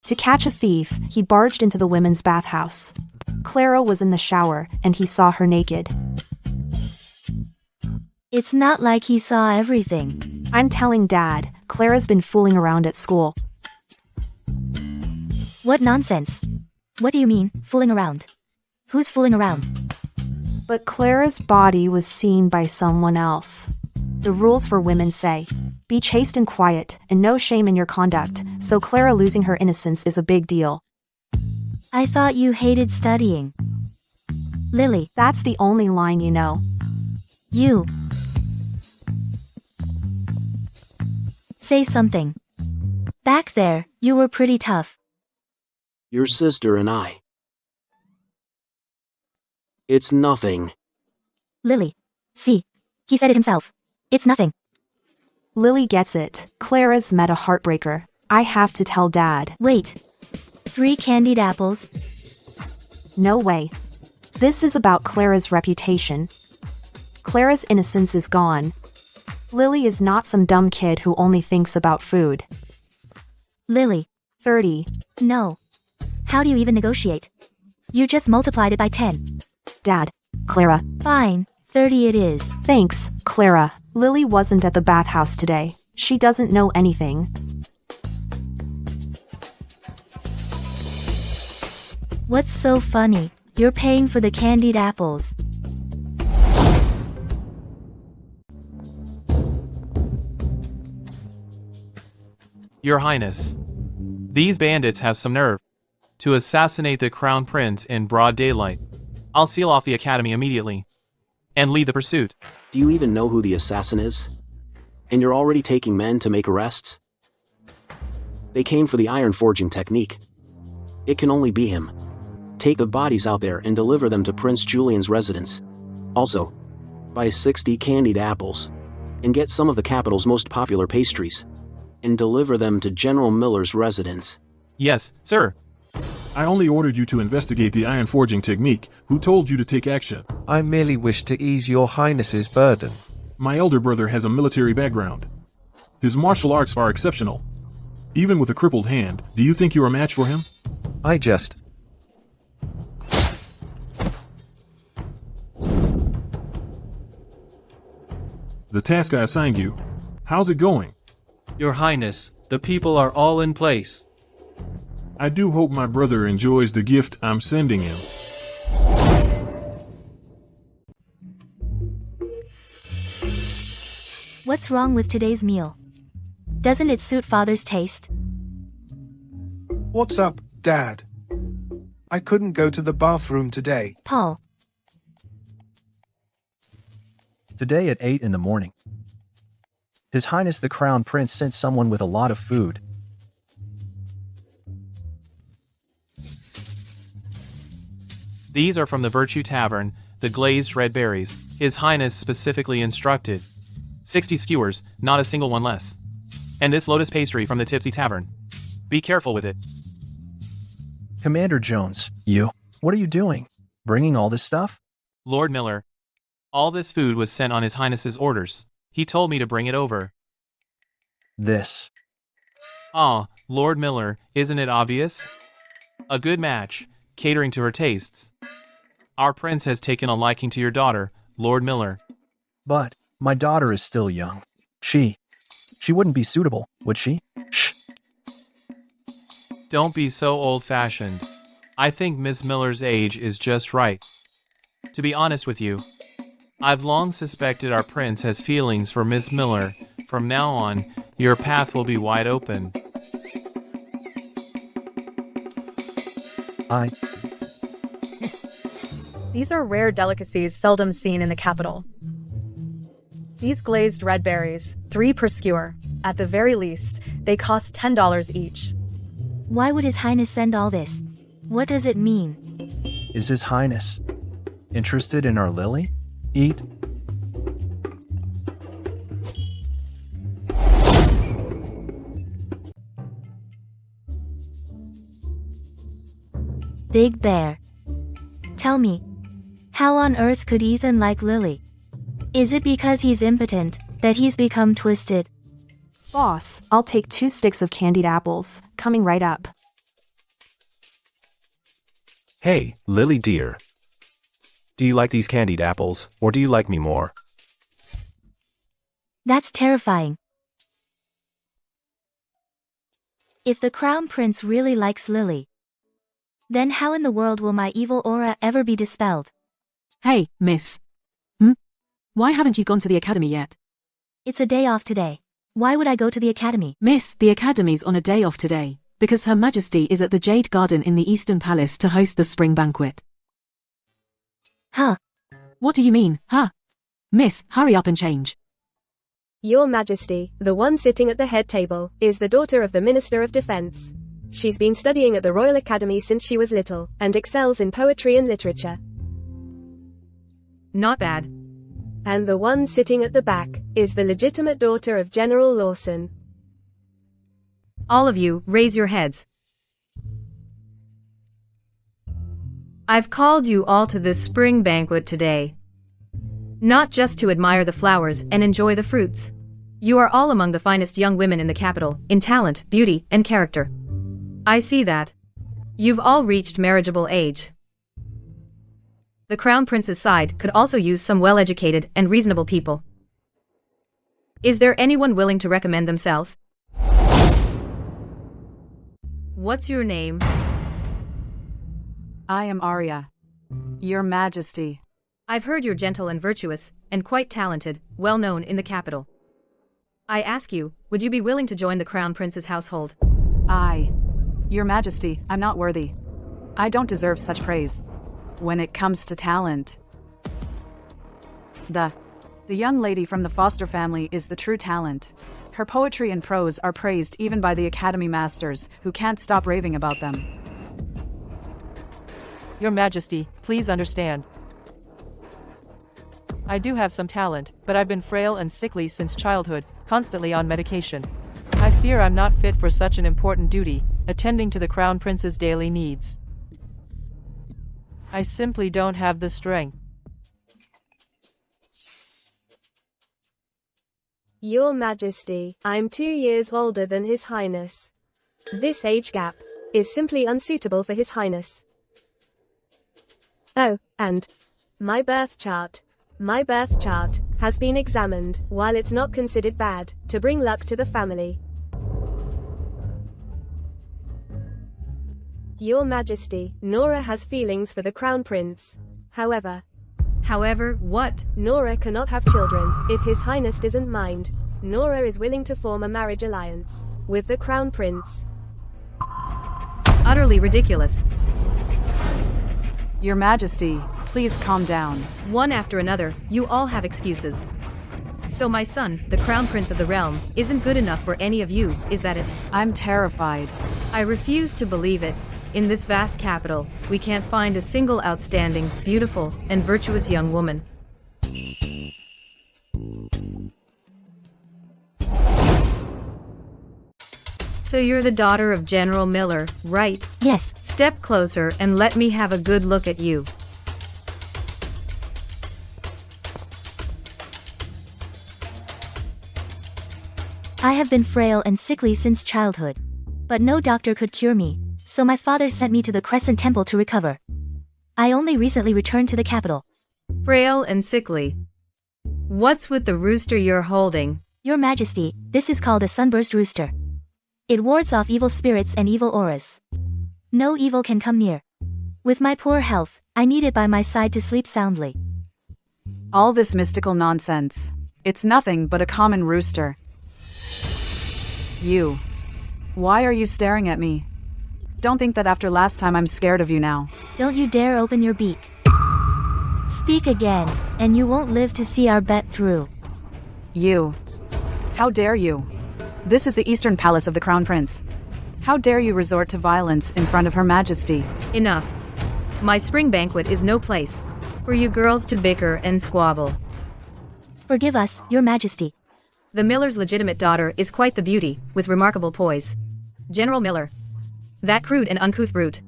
To catch a thief, he barged into the women's bathhouse. Clara was in the shower, and he saw her naked. It's not like he saw everything. I'm telling Dad, Clara's been fooling around at school. What nonsense? What do you mean, fooling around? Who's fooling around? But Clara's body was seen by someone else. The rules for women say, be chaste and quiet, and no shame in your conduct, so Clara losing her innocence is a big deal. I thought you hated studying. Lily. That's the only line you know. You. Say something. Back there, you were pretty tough. Your sister and I. It's nothing. Lily. See. He said it himself. It's nothing. Lily gets it. Clara's met a heartbreaker. I have to tell Dad. Wait. 3 candied apples? No way. This is about Clara's reputation. Clara's innocence is gone. Lily is not some dumb kid who only thinks about food. Lily. 30. No. How do you even negotiate? You just multiplied it by 10. Dad. Clara. Fine, 30 it is. Thanks, Clara. Lily wasn't at the bathhouse today. She doesn't know anything. What's so funny? You're paying for the candied apples. Your Highness, these bandits have some nerve to assassinate the Crown Prince in broad daylight. I'll seal off the Academy immediately and lead the pursuit. Do you even know who the assassin is? And you're already taking men to make arrests? They came for the iron forging technique. It can only be him. Take the bodies out there and deliver them to Prince Julian's residence. Also, buy 60 candied apples, and get some of the capital's most popular pastries, and deliver them to General Miller's residence. Yes, sir. I only ordered you to investigate the iron forging technique. Who told you to take action? I merely wish to ease your highness's burden. My elder brother has a military background. His martial arts are exceptional. Even with a crippled hand, do you think you're a match for him? I just... The task I assigned you, how's it going? Your Highness, the people are all in place. I do hope my brother enjoys the gift I'm sending him. What's wrong with today's meal? Doesn't it suit Father's taste? What's up, Dad? I couldn't go to the bathroom today. Paul. Today at 8 in the morning. His Highness the Crown Prince sent someone with a lot of food. These are from the Virtue Tavern, the glazed red berries. His Highness specifically instructed. 60 skewers, not a single one less. And this lotus pastry from the Tipsy Tavern. Be careful with it. Commander Jones, what are you doing? Bringing all this stuff? Lord Miller, all this food was sent on His Highness's orders. He told me to bring it over. This. Ah, Lord Miller, isn't it obvious? A good match, catering to her tastes. Our prince has taken a liking to your daughter, Lord Miller. But my daughter is still young. She wouldn't be suitable, would she? Shh. Don't be so old-fashioned. I think Miss Miller's age is just right. To be honest with you, I've long suspected our prince has feelings for Miss Miller. From now on, your path will be wide open. These are rare delicacies seldom seen in the capital. These glazed red berries, 3 per skewer. At the very least, they cost $10 each. Why would His Highness send all this? What does it mean? Is His Highness interested in our Lily? Eat. Big Bear. Tell me, how on earth could Ethan like Lily? Is it because he's impotent that he's become twisted? Boss, I'll take 2 sticks of candied apples. Coming right up. Hey, Lily dear. Do you like these candied apples, or do you like me more? That's terrifying. If the Crown Prince really likes Lily, then how in the world will my evil aura ever be dispelled? Hey, miss. Why haven't you gone to the academy yet? It's a day off today. Why would I go to the academy? Miss, the academy's on a day off today, because Her Majesty is at the Jade Garden in the Eastern Palace to host the spring banquet. Huh? What do you mean, huh? Miss, hurry up and change. Your Majesty, the one sitting at the head table, is the daughter of the Minister of Defense. She's been studying at the Royal Academy since she was little, and excels in poetry and literature. Not bad. And the one sitting at the back is the legitimate daughter of General Lawson. All of you, raise your heads. I've called you all to this spring banquet today. Not just to admire the flowers and enjoy the fruits. You are all among the finest young women in the capital, in talent, beauty, and character. I see that. You've all reached marriageable age. The Crown Prince's side could also use some well-educated and reasonable people. Is there anyone willing to recommend themselves? What's your name? I am Arya. Your Majesty. I've heard you're gentle and virtuous, and quite talented, well known in the capital. I ask you, would you be willing to join the Crown Prince's household? Your Majesty, I'm not worthy. I don't deserve such praise. When it comes to talent, the young lady from the Foster family is the true talent. Her poetry and prose are praised even by the Academy Masters, who can't stop raving about them. Your Majesty, please understand. I do have some talent, but I've been frail and sickly since childhood, constantly on medication. I fear I'm not fit for such an important duty, attending to the Crown Prince's daily needs. I simply don't have the strength. Your Majesty, I'm 2 years older than His Highness. This age gap is simply unsuitable for His Highness. Oh, and my birth chart. My birth chart has been examined, while it's not considered bad, to bring luck to the family. Your Majesty, Nora has feelings for the Crown Prince. However, what? Nora cannot have children, if His Highness doesn't mind. Nora is willing to form a marriage alliance with the Crown Prince. Utterly ridiculous. Your Majesty, please calm down. One after another, you all have excuses. So my son, the Crown Prince of the realm, isn't good enough for any of you, is that it? I'm terrified. I refuse to believe it. In this vast capital, we can't find a single outstanding, beautiful, and virtuous young woman. So you're the daughter of General Miller, right? Yes. Step closer and let me have a good look at you. I have been frail and sickly since childhood. But no doctor could cure me, so my father sent me to the Crescent Temple to recover. I only recently returned to the capital. Frail and sickly. What's with the rooster you're holding? Your Majesty, this is called a sunburst rooster. It wards off evil spirits and evil auras. No evil can come near. With my poor health, I need it by my side to sleep soundly. All this mystical nonsense. It's nothing but a common rooster. You. Why are you staring at me? Don't think that after last time I'm scared of you now. Don't you dare open your beak. Speak again, and you won't live to see our bet through. You. How dare you? This is the Eastern Palace of the Crown Prince. How dare you resort to violence in front of Her Majesty? Enough. My spring banquet is no place for you girls to bicker and squabble. Forgive us, Your Majesty. The Miller's legitimate daughter is quite the beauty, with remarkable poise. General Miller. That crude and uncouth brute.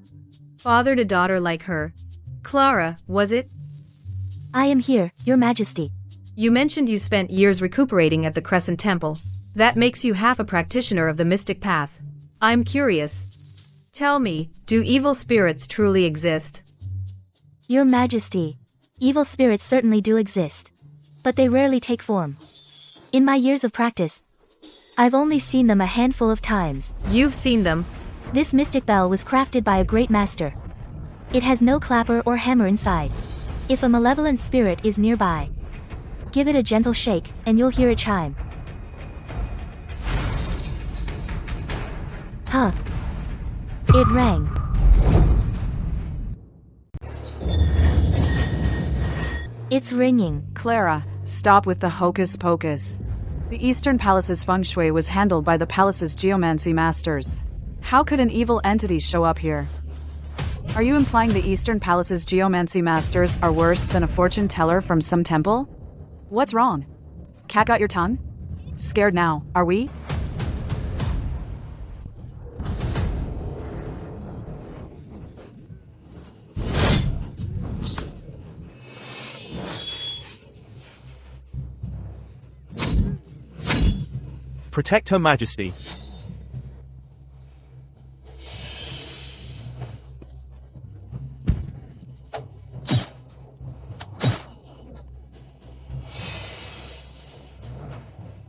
Fathered a daughter like her. Clara, was it? I am here, Your Majesty. You mentioned you spent years recuperating at the Crescent Temple. That makes you half a practitioner of the mystic path. I'm curious. Tell me, do evil spirits truly exist? Your Majesty, evil spirits certainly do exist. But they rarely take form. In my years of practice, I've only seen them a handful of times. You've seen them? This mystic bell was crafted by a great master. It has no clapper or hammer inside. If a malevolent spirit is nearby, give it a gentle shake, and you'll hear it chime. Huh. It rang. It's ringing. Clara, stop with the hocus pocus. The Eastern Palace's feng shui was handled by the palace's geomancy masters. How could an evil entity show up here? Are you implying the Eastern Palace's geomancy masters are worse than a fortune teller from some temple? What's wrong? Cat got your tongue? Scared now, are we? Protect Her Majesty.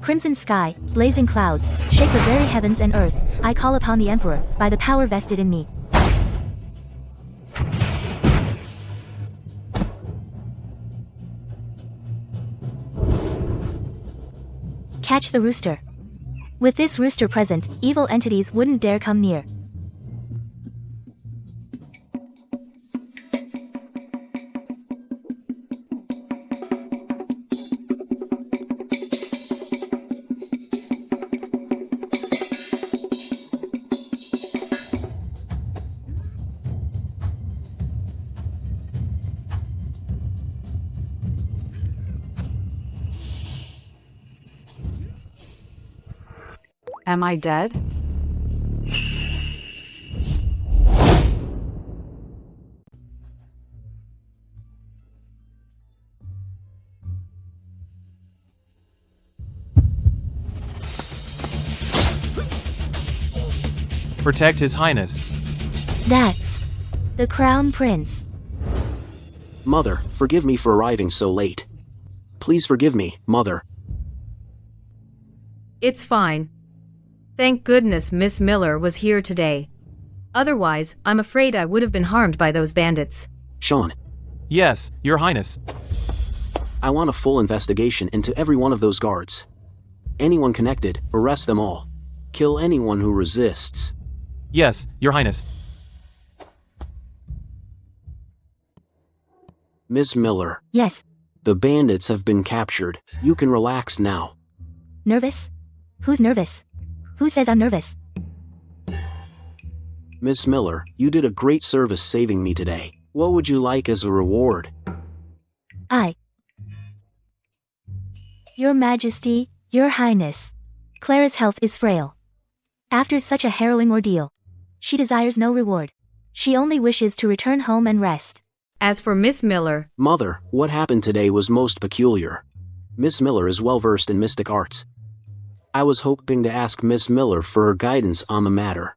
Crimson sky, blazing clouds, shake the very heavens and earth. I call upon the Emperor, by the power vested in me. Catch the rooster. With this rooster present, evil entities wouldn't dare come near. Am I dead? Protect His Highness. That's the Crown Prince. Mother, forgive me for arriving so late. Please forgive me, Mother. It's fine. Thank goodness Miss Miller was here today. Otherwise, I'm afraid I would have been harmed by those bandits. Sean, Yes, Your Highness. I want a full investigation into every one of those guards. Anyone connected, arrest them all. Kill anyone who resists. Yes, Your Highness. Miss Miller. Yes. The bandits have been captured. You can relax now. Nervous? Who's nervous? Who says I'm nervous? Miss Miller, you did a great service saving me today. What would you like as a reward? Your Majesty, Your Highness. Clara's health is frail. After such a harrowing ordeal, she desires no reward. She only wishes to return home and rest. As for Miss Miller... Mother, what happened today was most peculiar. Miss Miller is well versed in mystic arts. I was hoping to ask Miss Miller for her guidance on the matter.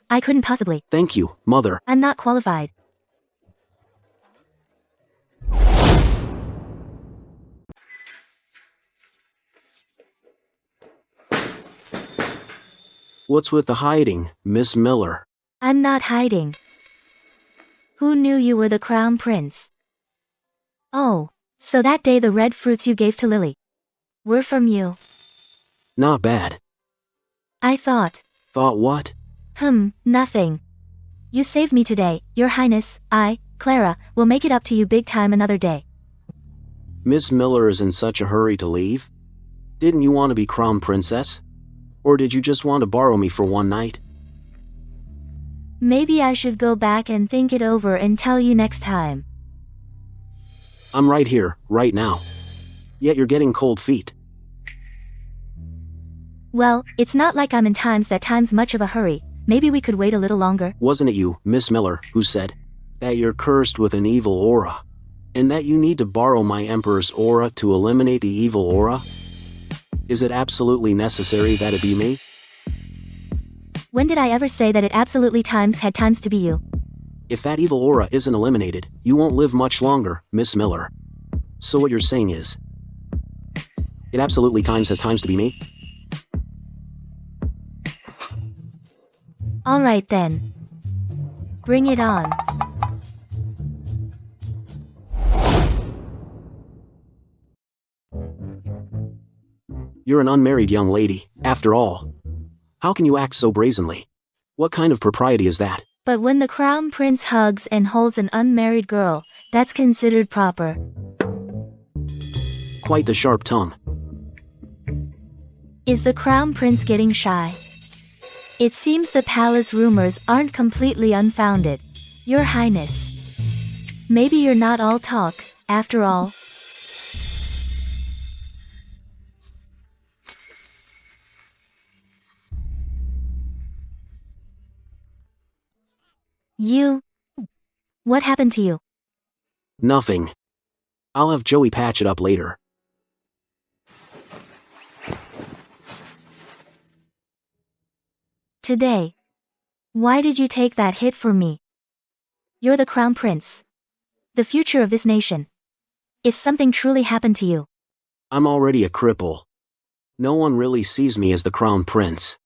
I couldn't possibly. Thank you, Mother. I'm not qualified. What's with the hiding, Miss Miller? I'm not hiding. Who knew you were the Crown Prince? Oh, so that day the red fruits you gave to Lily were from you. Not bad. I thought. Thought what? Nothing. You saved me today, Your Highness. Clara, will make it up to you big time another day. Miss Miller is in such a hurry to leave? Didn't you want to be Crown Princess? Or did you just want to borrow me for one night? Maybe I should go back and think it over and tell you next time. I'm right here, right now. Yet you're getting cold feet. Well, it's not like I'm in times much of a hurry. Maybe we could wait a little longer. Wasn't it you, Miss Miller, who said that you're cursed with an evil aura, and that you need to borrow my Emperor's aura to eliminate the evil aura? Is it absolutely necessary that it be me? When did I ever say that it absolutely had times to be you? If that evil aura isn't eliminated, you won't live much longer, Miss Miller. So what you're saying is, it absolutely has times to be me? Alright then. Bring it on. You're an unmarried young lady, after all. How can you act so brazenly? What kind of propriety is that? But when the Crown Prince hugs and holds an unmarried girl, that's considered proper. Quite the sharp tongue. Is the Crown Prince getting shy? It seems the palace rumors aren't completely unfounded, Your Highness. Maybe you're not all talk, after all. What happened to you? Nothing. I'll have Joey patch it up later. Today. Why did you take that hit for me? You're the Crown Prince. The future of this nation. If something truly happened to you, I'm already a cripple. No one really sees me as the crown prince.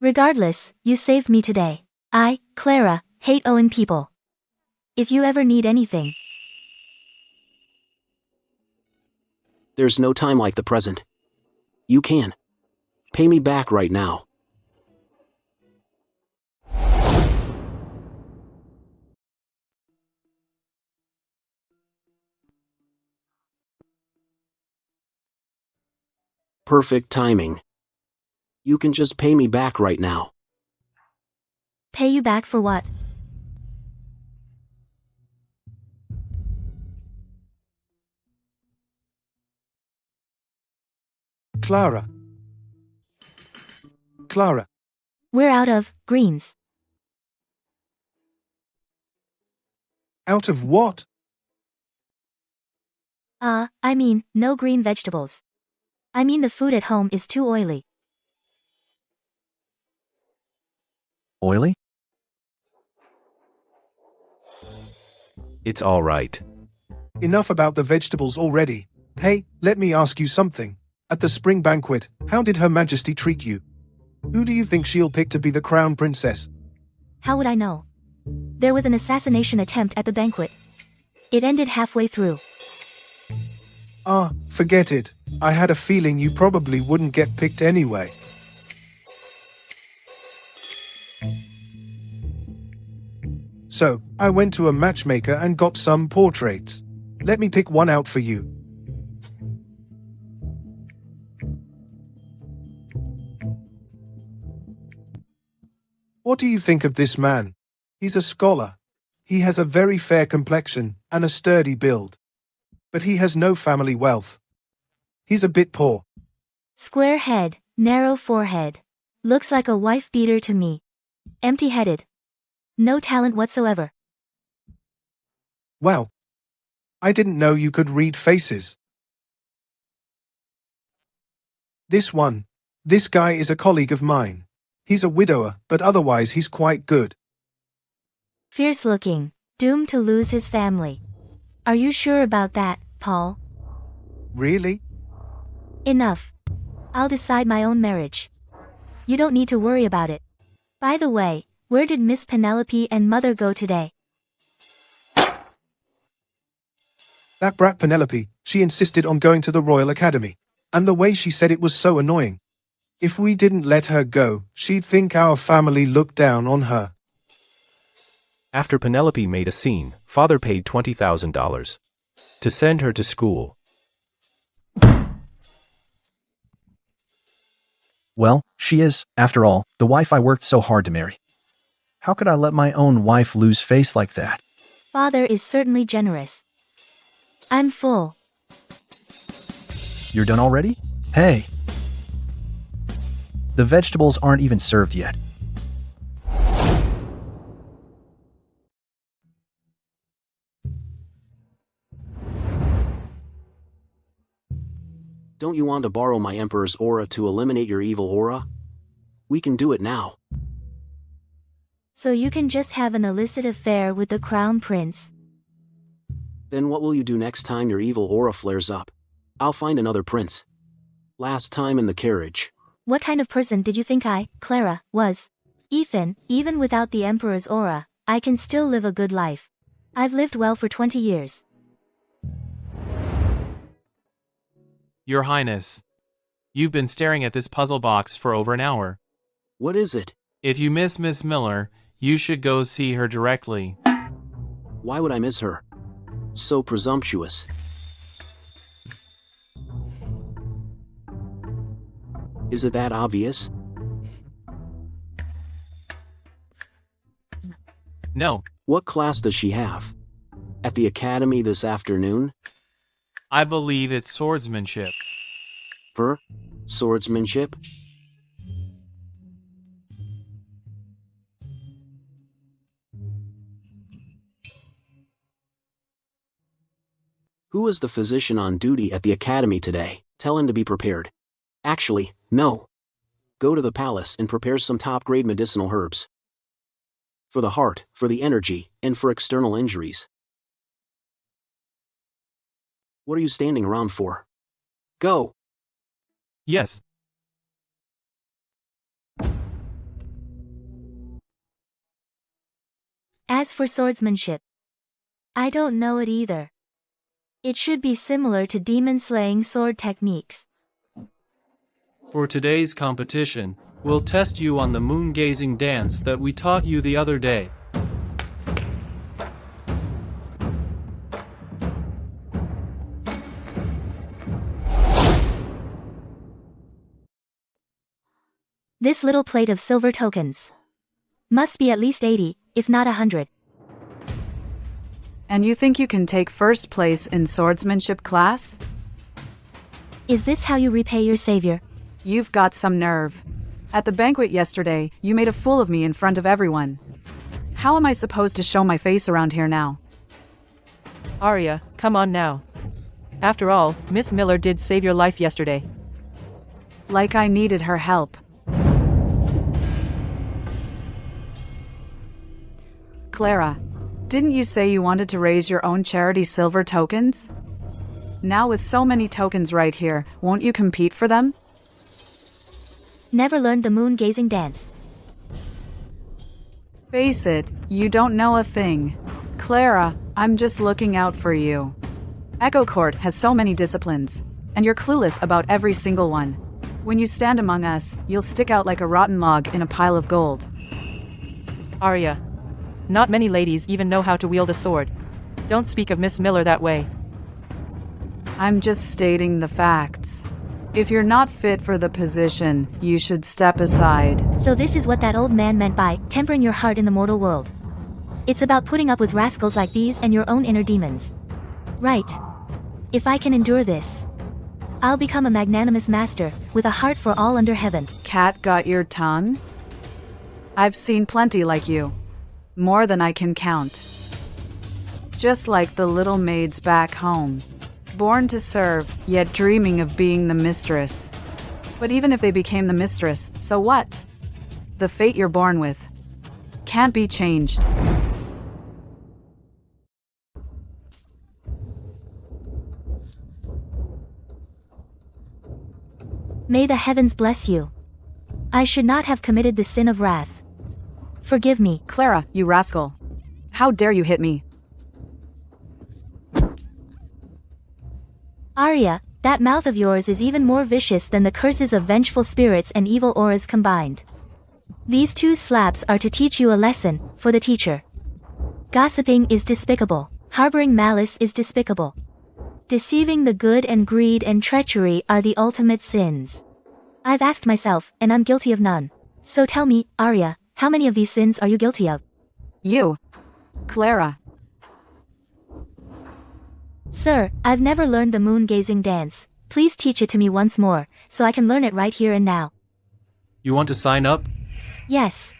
Regardless, you saved me today. I, Clara, hate owing people. If you ever need anything. There's no time like the present. You can. Pay me back right now. Perfect timing. You can just pay me back right now. Pay you back for what? Clara. Clara. We're out of greens. Out of what? I mean, no green vegetables. I mean the food at home is too oily. Oily? It's all right. Enough about the vegetables already. Hey, let me ask you something. At the spring banquet, how did Her Majesty treat you? Who do you think she'll pick to be the crown princess? How would I know? There was an assassination attempt at the banquet. It ended halfway through. Forget it. I had a feeling you probably wouldn't get picked anyway. So, I went to a matchmaker and got some portraits. Let me pick one out for you. What do you think of this man? He's a scholar. He has a very fair complexion and a sturdy build. But he has no family wealth. He's a bit poor. Square head, narrow forehead. Looks like a wife beater to me. Empty-headed. No talent whatsoever. Wow. I didn't know you could read faces. This guy is a colleague of mine. He's a widower, but otherwise he's quite good. Fierce looking, doomed to lose his family. Are you sure about that, Paul? Really? Enough. I'll decide my own marriage. You don't need to worry about it. By the way, where did Miss Penelope and Mother go today? That brat Penelope, she insisted on going to the Royal Academy. And the way she said it was so annoying. If we didn't let her go, she'd think our family looked down on her. After Penelope made a scene, father paid $20,000 to send her to school. Well, she is, after all, the wife I worked so hard to marry. How could I let my own wife lose face like that? Father is certainly generous. I'm full. You're done already? Hey! The vegetables aren't even served yet. Don't you want to borrow my Emperor's aura to eliminate your evil aura? We can do it now. So you can just have an illicit affair with the Crown Prince. Then what will you do next time your evil aura flares up? I'll find another prince. Last time in the carriage. What kind of person did you think I, Clara, was? Ethan, even without the Emperor's aura, I can still live a good life. I've lived well for 20 years. Your Highness. You've been staring at this puzzle box for over an hour. What is it? If you miss Miss Miller, you should go see her directly. Why would I miss her? So presumptuous. Is it that obvious? No. What class does she have? At the academy this afternoon? I believe it's swordsmanship. For? Swordsmanship? Who is the physician on duty at the academy today? Tell him to be prepared. Actually, no. Go to the palace and prepare some top-grade medicinal herbs. For the heart, for the energy, and for external injuries. What are you standing around for? Go. Yes. As for swordsmanship, I don't know it either. It should be similar to demon-slaying sword techniques. For today's competition, we'll test you on the moon-gazing dance that we taught you the other day. This little plate of silver tokens must be at least 80, if not 100. And you think you can take first place in swordsmanship class? Is this how you repay your savior? You've got some nerve. At the banquet yesterday, you made a fool of me in front of everyone. How am I supposed to show my face around here now? Arya, come on now. After all, Miss Miller did save your life yesterday. Like I needed her help. Clara, didn't you say you wanted to raise your own charity silver tokens? Now with so many tokens right here, won't you compete for them? Never learned the moon-gazing dance. Face it, you don't know a thing. Clara, I'm just looking out for you. Echo Court has so many disciplines, and you're clueless about every single one. When you stand among us, you'll stick out like a rotten log in a pile of gold. Arya, not many ladies even know how to wield a sword. Don't speak of Miss Miller that way. I'm just stating the facts. If you're not fit for the position, you should step aside. So this is what that old man meant by tempering your heart in the mortal world. It's about putting up with rascals like these and your own inner demons. Right. If I can endure this, I'll become a magnanimous master, with a heart for all under heaven. Cat got your tongue? I've seen plenty like you. More than I can count. Just like the little maids back home. Born to serve, yet dreaming of being the mistress. But even if they became the mistress, so what? The fate you're born with can't be changed. May the heavens bless you. I should not have committed the sin of wrath. Forgive me. Clara, you rascal. How dare you hit me? Arya, that mouth of yours is even more vicious than the curses of vengeful spirits and evil auras combined. These 2 slaps are to teach you a lesson, for the teacher. Gossiping is despicable. Harboring malice is despicable. Deceiving the good and greed and treachery are the ultimate sins. I've asked myself, and I'm guilty of none. So tell me, Arya, how many of these sins are you guilty of? You. Clara. Sir, I've never learned the moon-gazing dance. Please teach it to me once more, so I can learn it right here and now. You want to sign up? Yes.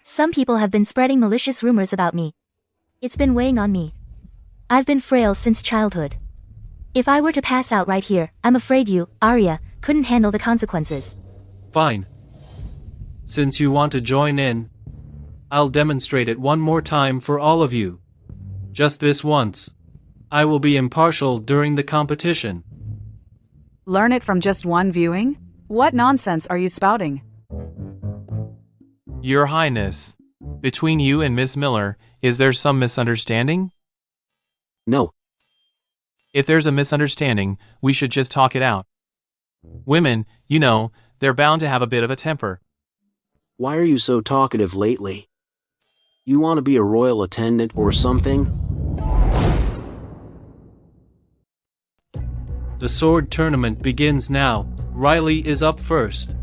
Some people have been spreading malicious rumors about me. It's been weighing on me. I've been frail since childhood. If I were to pass out right here, I'm afraid you, Arya, couldn't handle the consequences. Fine. Since you want to join in, I'll demonstrate it one more time for all of you. Just this once. I will be impartial during the competition. Learn it from just one viewing? What nonsense are you spouting? Your Highness, between you and Miss Miller, is there some misunderstanding? No. If there's a misunderstanding, we should just talk it out. Women, you know, they're bound to have a bit of a temper. Why are you so talkative lately? You want to be a royal attendant or something? The sword tournament begins now. Riley is up first.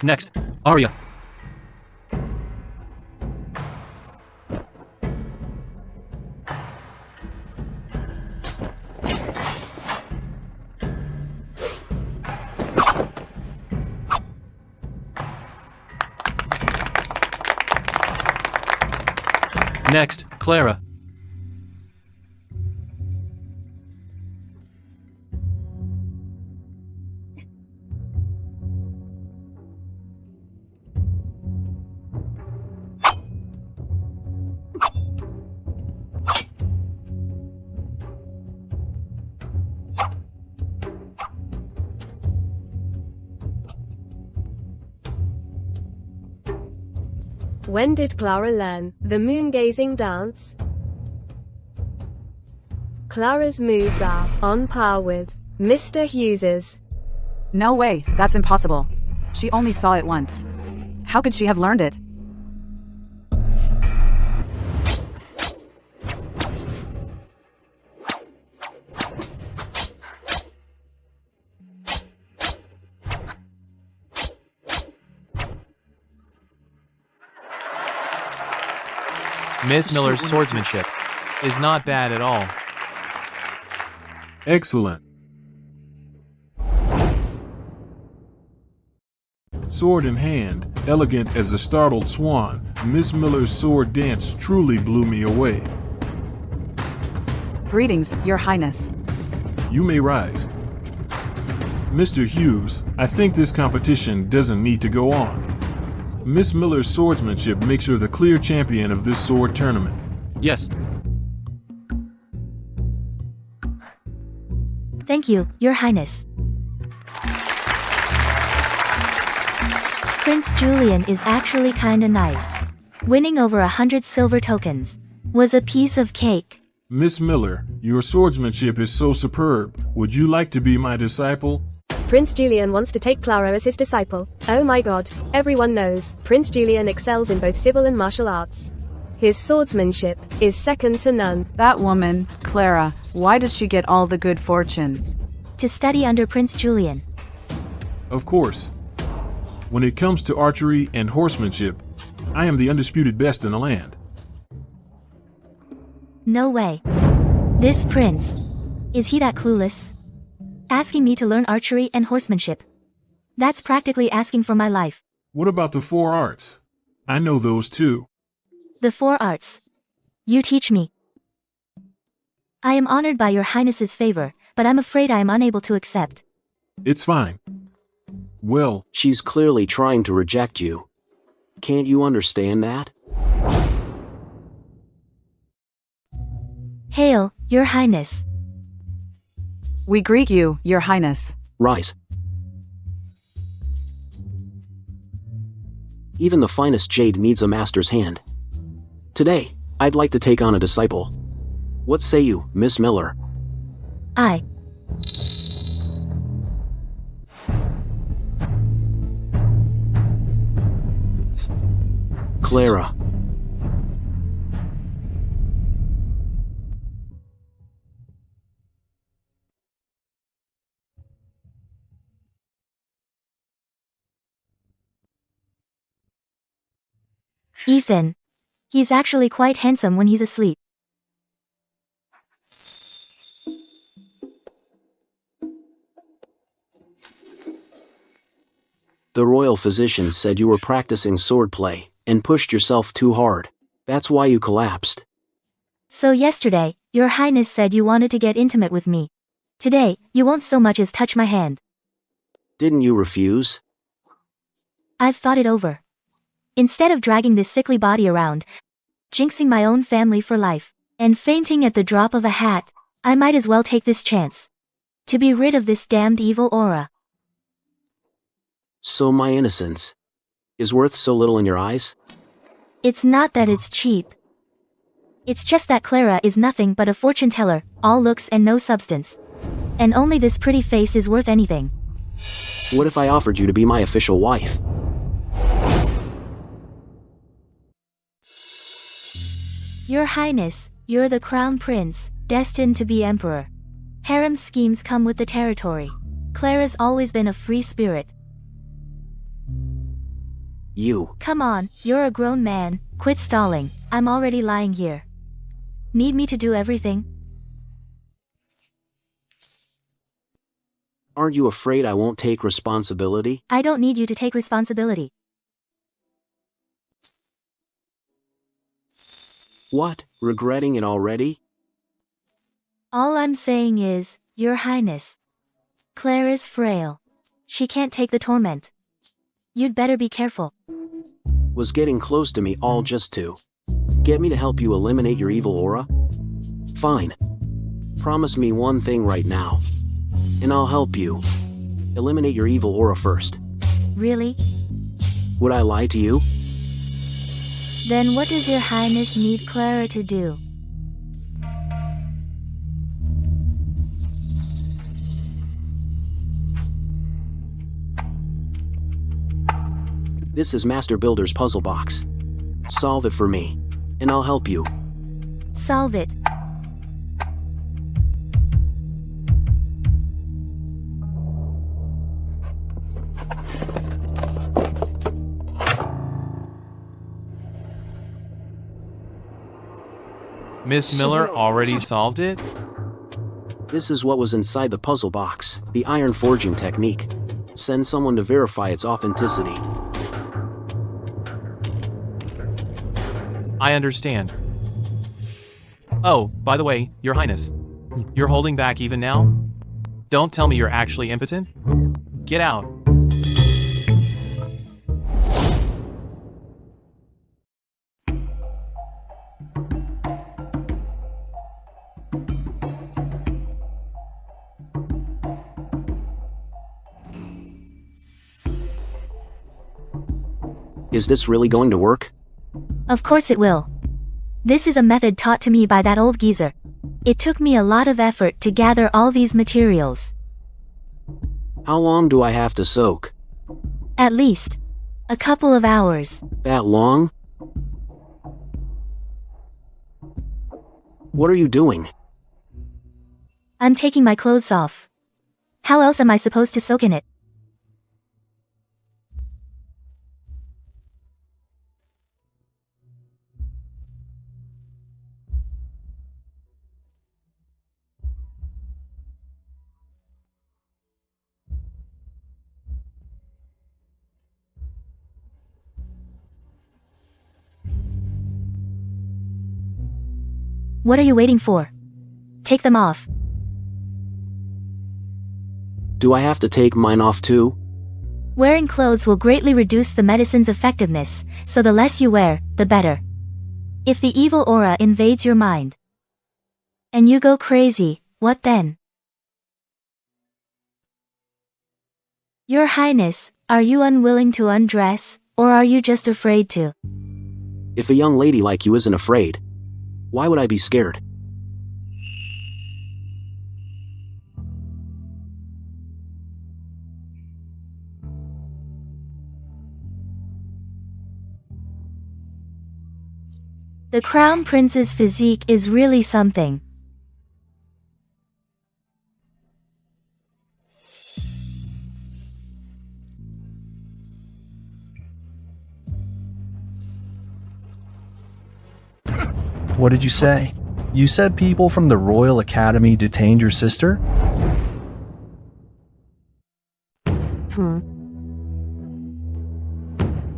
Next, Arya. Next, Clara. When did Clara learn the moon-gazing dance? Clara's moves are on par with Mr. Hughes's. No way, that's impossible. She only saw it once. How could she have learned it? Miss Miller's swordsmanship is not bad at all. Excellent. Sword in hand, elegant as a startled swan, Miss Miller's sword dance truly blew me away. Greetings, Your Highness. You may rise. Mr. Hughes, I think this competition doesn't need to go on. Miss Miller's swordsmanship makes her the clear champion of this sword tournament. Yes. Thank you, Your Highness. Prince Julian is actually kinda nice. Winning over 100 silver tokens was a piece of cake. Miss Miller, your swordsmanship is so superb. Would you like to be my disciple? Prince Julian wants to take Clara as his disciple. Oh my god, everyone knows, Prince Julian excels in both civil and martial arts. His swordsmanship is second to none. That woman, Clara, why does she get all the good fortune? To study under Prince Julian. Of course. When it comes to archery and horsemanship, I am the undisputed best in the land. No way. This prince. Is he that clueless? Asking me to learn archery and horsemanship. That's practically asking for my life. What about the 4 arts? I know those too. The 4 arts. You teach me. I am honored by Your Highness's favor, but I'm afraid I am unable to accept. It's fine. Well, she's clearly trying to reject you. Can't you understand that? Hail, Your Highness. We greet you, Your Highness. Rise. Even the finest jade needs a master's hand. Today, I'd like to take on a disciple. What say you, Miss Miller? I. Clara. Ethan. He's actually quite handsome when he's asleep. The royal physician said you were practicing swordplay and pushed yourself too hard. That's why you collapsed. So yesterday, Your Highness said you wanted to get intimate with me. Today, you won't so much as touch my hand. Didn't you refuse? I've thought it over. Instead of dragging this sickly body around, jinxing my own family for life, and fainting at the drop of a hat, I might as well take this chance. To be rid of this damned evil aura. So my innocence is worth so little in your eyes? It's not that it's cheap. It's just that Clara is nothing but a fortune teller, all looks and no substance. And only this pretty face is worth anything. What if I offered you to be my official wife? Your Highness, you're the crown prince, destined to be emperor. Harem schemes come with the territory. Clara's always been a free spirit. You. Come on, you're a grown man, quit stalling, I'm already lying here. Need me to do everything? Aren't you afraid I won't take responsibility? I don't need you to take responsibility. What, regretting it already? All I'm saying is, Your Highness. Clara's frail. She can't take the torment. You'd better be careful. Was getting close to me all just to get me to help you eliminate your evil aura? Fine. Promise me one thing right now, and I'll help you eliminate your evil aura first. Really? Would I lie to you? Then what does your highness need Clara to do? This is Master Builder's puzzle box. Solve it for me, and I'll help you. Solve it. Miss Miller already solved it? This is what was inside the puzzle box, the iron forging technique. Send someone to verify its authenticity. I understand. Oh, by the way, Your Highness. You're holding back even now? Don't tell me you're actually impotent? Get out. Is this really going to work? Of course it will. This is a method taught to me by that old geezer. It took me a lot of effort to gather all these materials. How long do I have to soak? At least a couple of hours. That long? What are you doing? I'm taking my clothes off. How else am I supposed to soak in it? What are you waiting for? Take them off. Do I have to take mine off too? Wearing clothes will greatly reduce the medicine's effectiveness, so the less you wear, the better. If the evil aura invades your mind, and you go crazy, what then? Your Highness, are you unwilling to undress, or are you just afraid to? If a young lady like you isn't afraid, why would I be scared? The Crown Prince's physique is really something. What did you say? You said people from the Royal Academy detained your sister?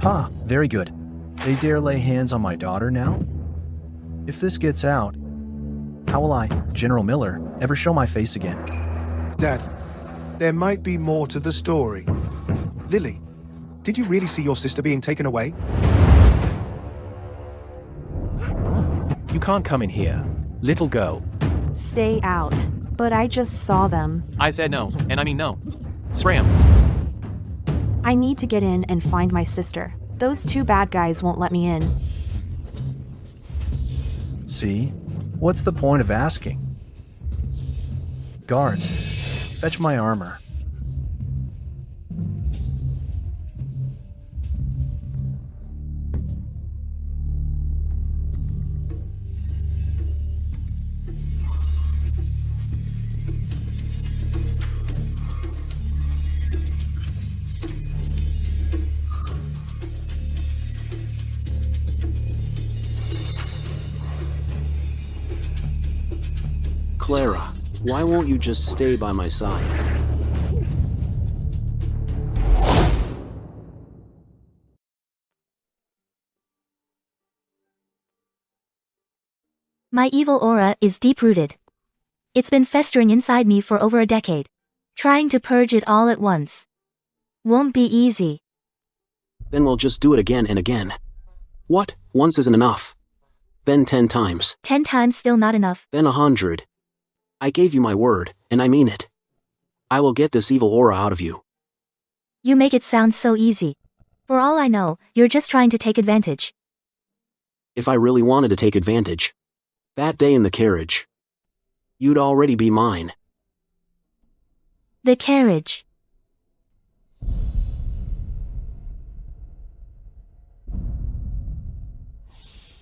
Ha, very good. They dare lay hands on my daughter now? If this gets out, how will I, General Miller, ever show my face again? Dad, there might be more to the story. Lily, did you really see your sister being taken away? You can't come in here. Little girl. Stay out. But I just saw them. I said no, and I mean no. Scram. I need to get in and find my sister. Those two bad guys won't let me in. See? What's the point of asking? Guards, fetch my armor. Clara, why won't you just stay by my side? My evil aura is deep-rooted. It's been festering inside me for over a decade. Trying to purge it all at once won't be easy. Then we'll just do it again and again. What? Once isn't enough. Then 10 times. 10 times still not enough. Then 100. I gave you my word, and I mean it. I will get this evil aura out of you. You make it sound so easy. For all I know, you're just trying to take advantage. If I really wanted to take advantage, that day in the carriage, you'd already be mine. The carriage.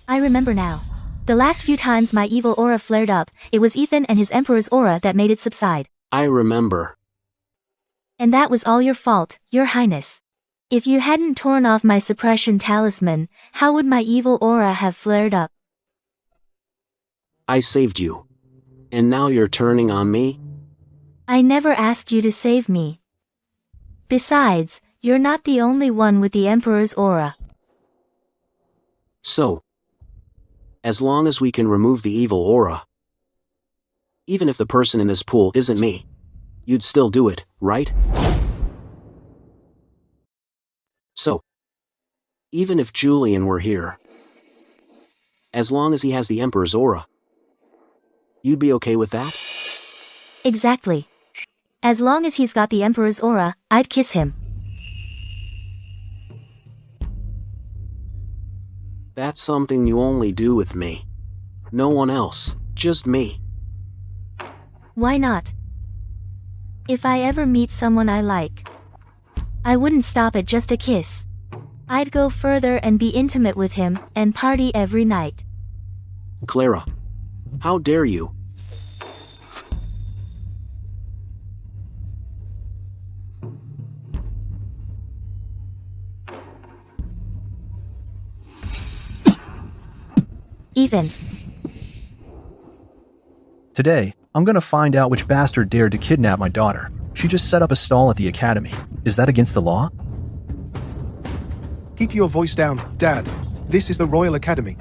I remember now. The last few times my evil aura flared up, it was Ethan and his Emperor's aura that made it subside. I remember. And that was all your fault, Your Highness. If you hadn't torn off my suppression talisman, how would my evil aura have flared up? I saved you. And now you're turning on me? I never asked you to save me. Besides, you're not the only one with the Emperor's aura. So, as long as we can remove the evil aura, even if the person in this pool isn't me, you'd still do it, right? So, even if Julian were here, as long as he has the Emperor's aura, you'd be okay with that? Exactly. As long as he's got the Emperor's aura, I'd kiss him. That's something you only do with me. No one else, just me. Why not? If I ever meet someone I like, I wouldn't stop at just a kiss. I'd go further and be intimate with him, and party every night. Clara, how dare you? Ethan. Today, I'm gonna find out which bastard dared to kidnap my daughter. She just set up a stall at the academy. Is that against the law? Keep your voice down, Dad. This is the Royal Academy.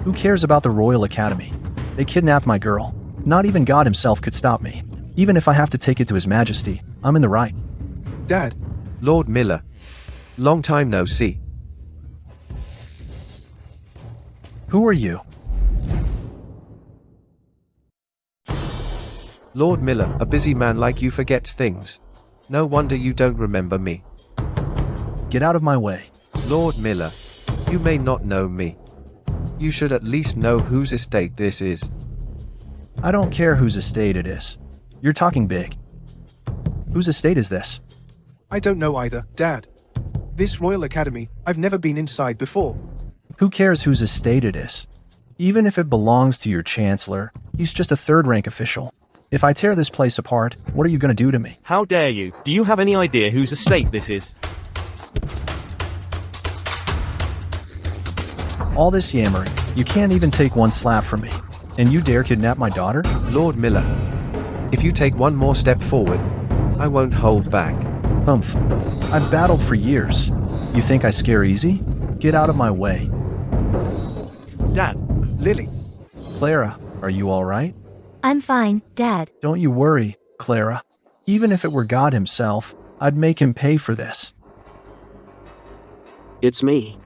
Who cares about the Royal Academy? They kidnapped my girl. Not even God himself could stop me. Even if I have to take it to His Majesty, I'm in the right. Dad. Lord Miller. Long time no see. Who are you? Lord Miller, a busy man like you forgets things. No wonder you don't remember me. Get out of my way. Lord Miller, you may not know me. You should at least know whose estate this is. I don't care whose estate it is. You're talking big. Whose estate is this? I don't know either, Dad. This Royal Academy, I've never been inside before. Who cares whose estate it is? Even if it belongs to your Chancellor, he's just a third-rank official. If I tear this place apart, what are you gonna do to me? How dare you? Do you have any idea whose estate this is? All this yammering, you can't even take one slap from me. And you dare kidnap my daughter? Lord Miller, if you take one more step forward, I won't hold back. Humph. I've battled for years. You think I scare easy? Get out of my way. Dad. Lily. Clara, are you alright? I'm fine, Dad. Don't you worry, Clara. Even if it were God himself, I'd make him pay for this. It's me.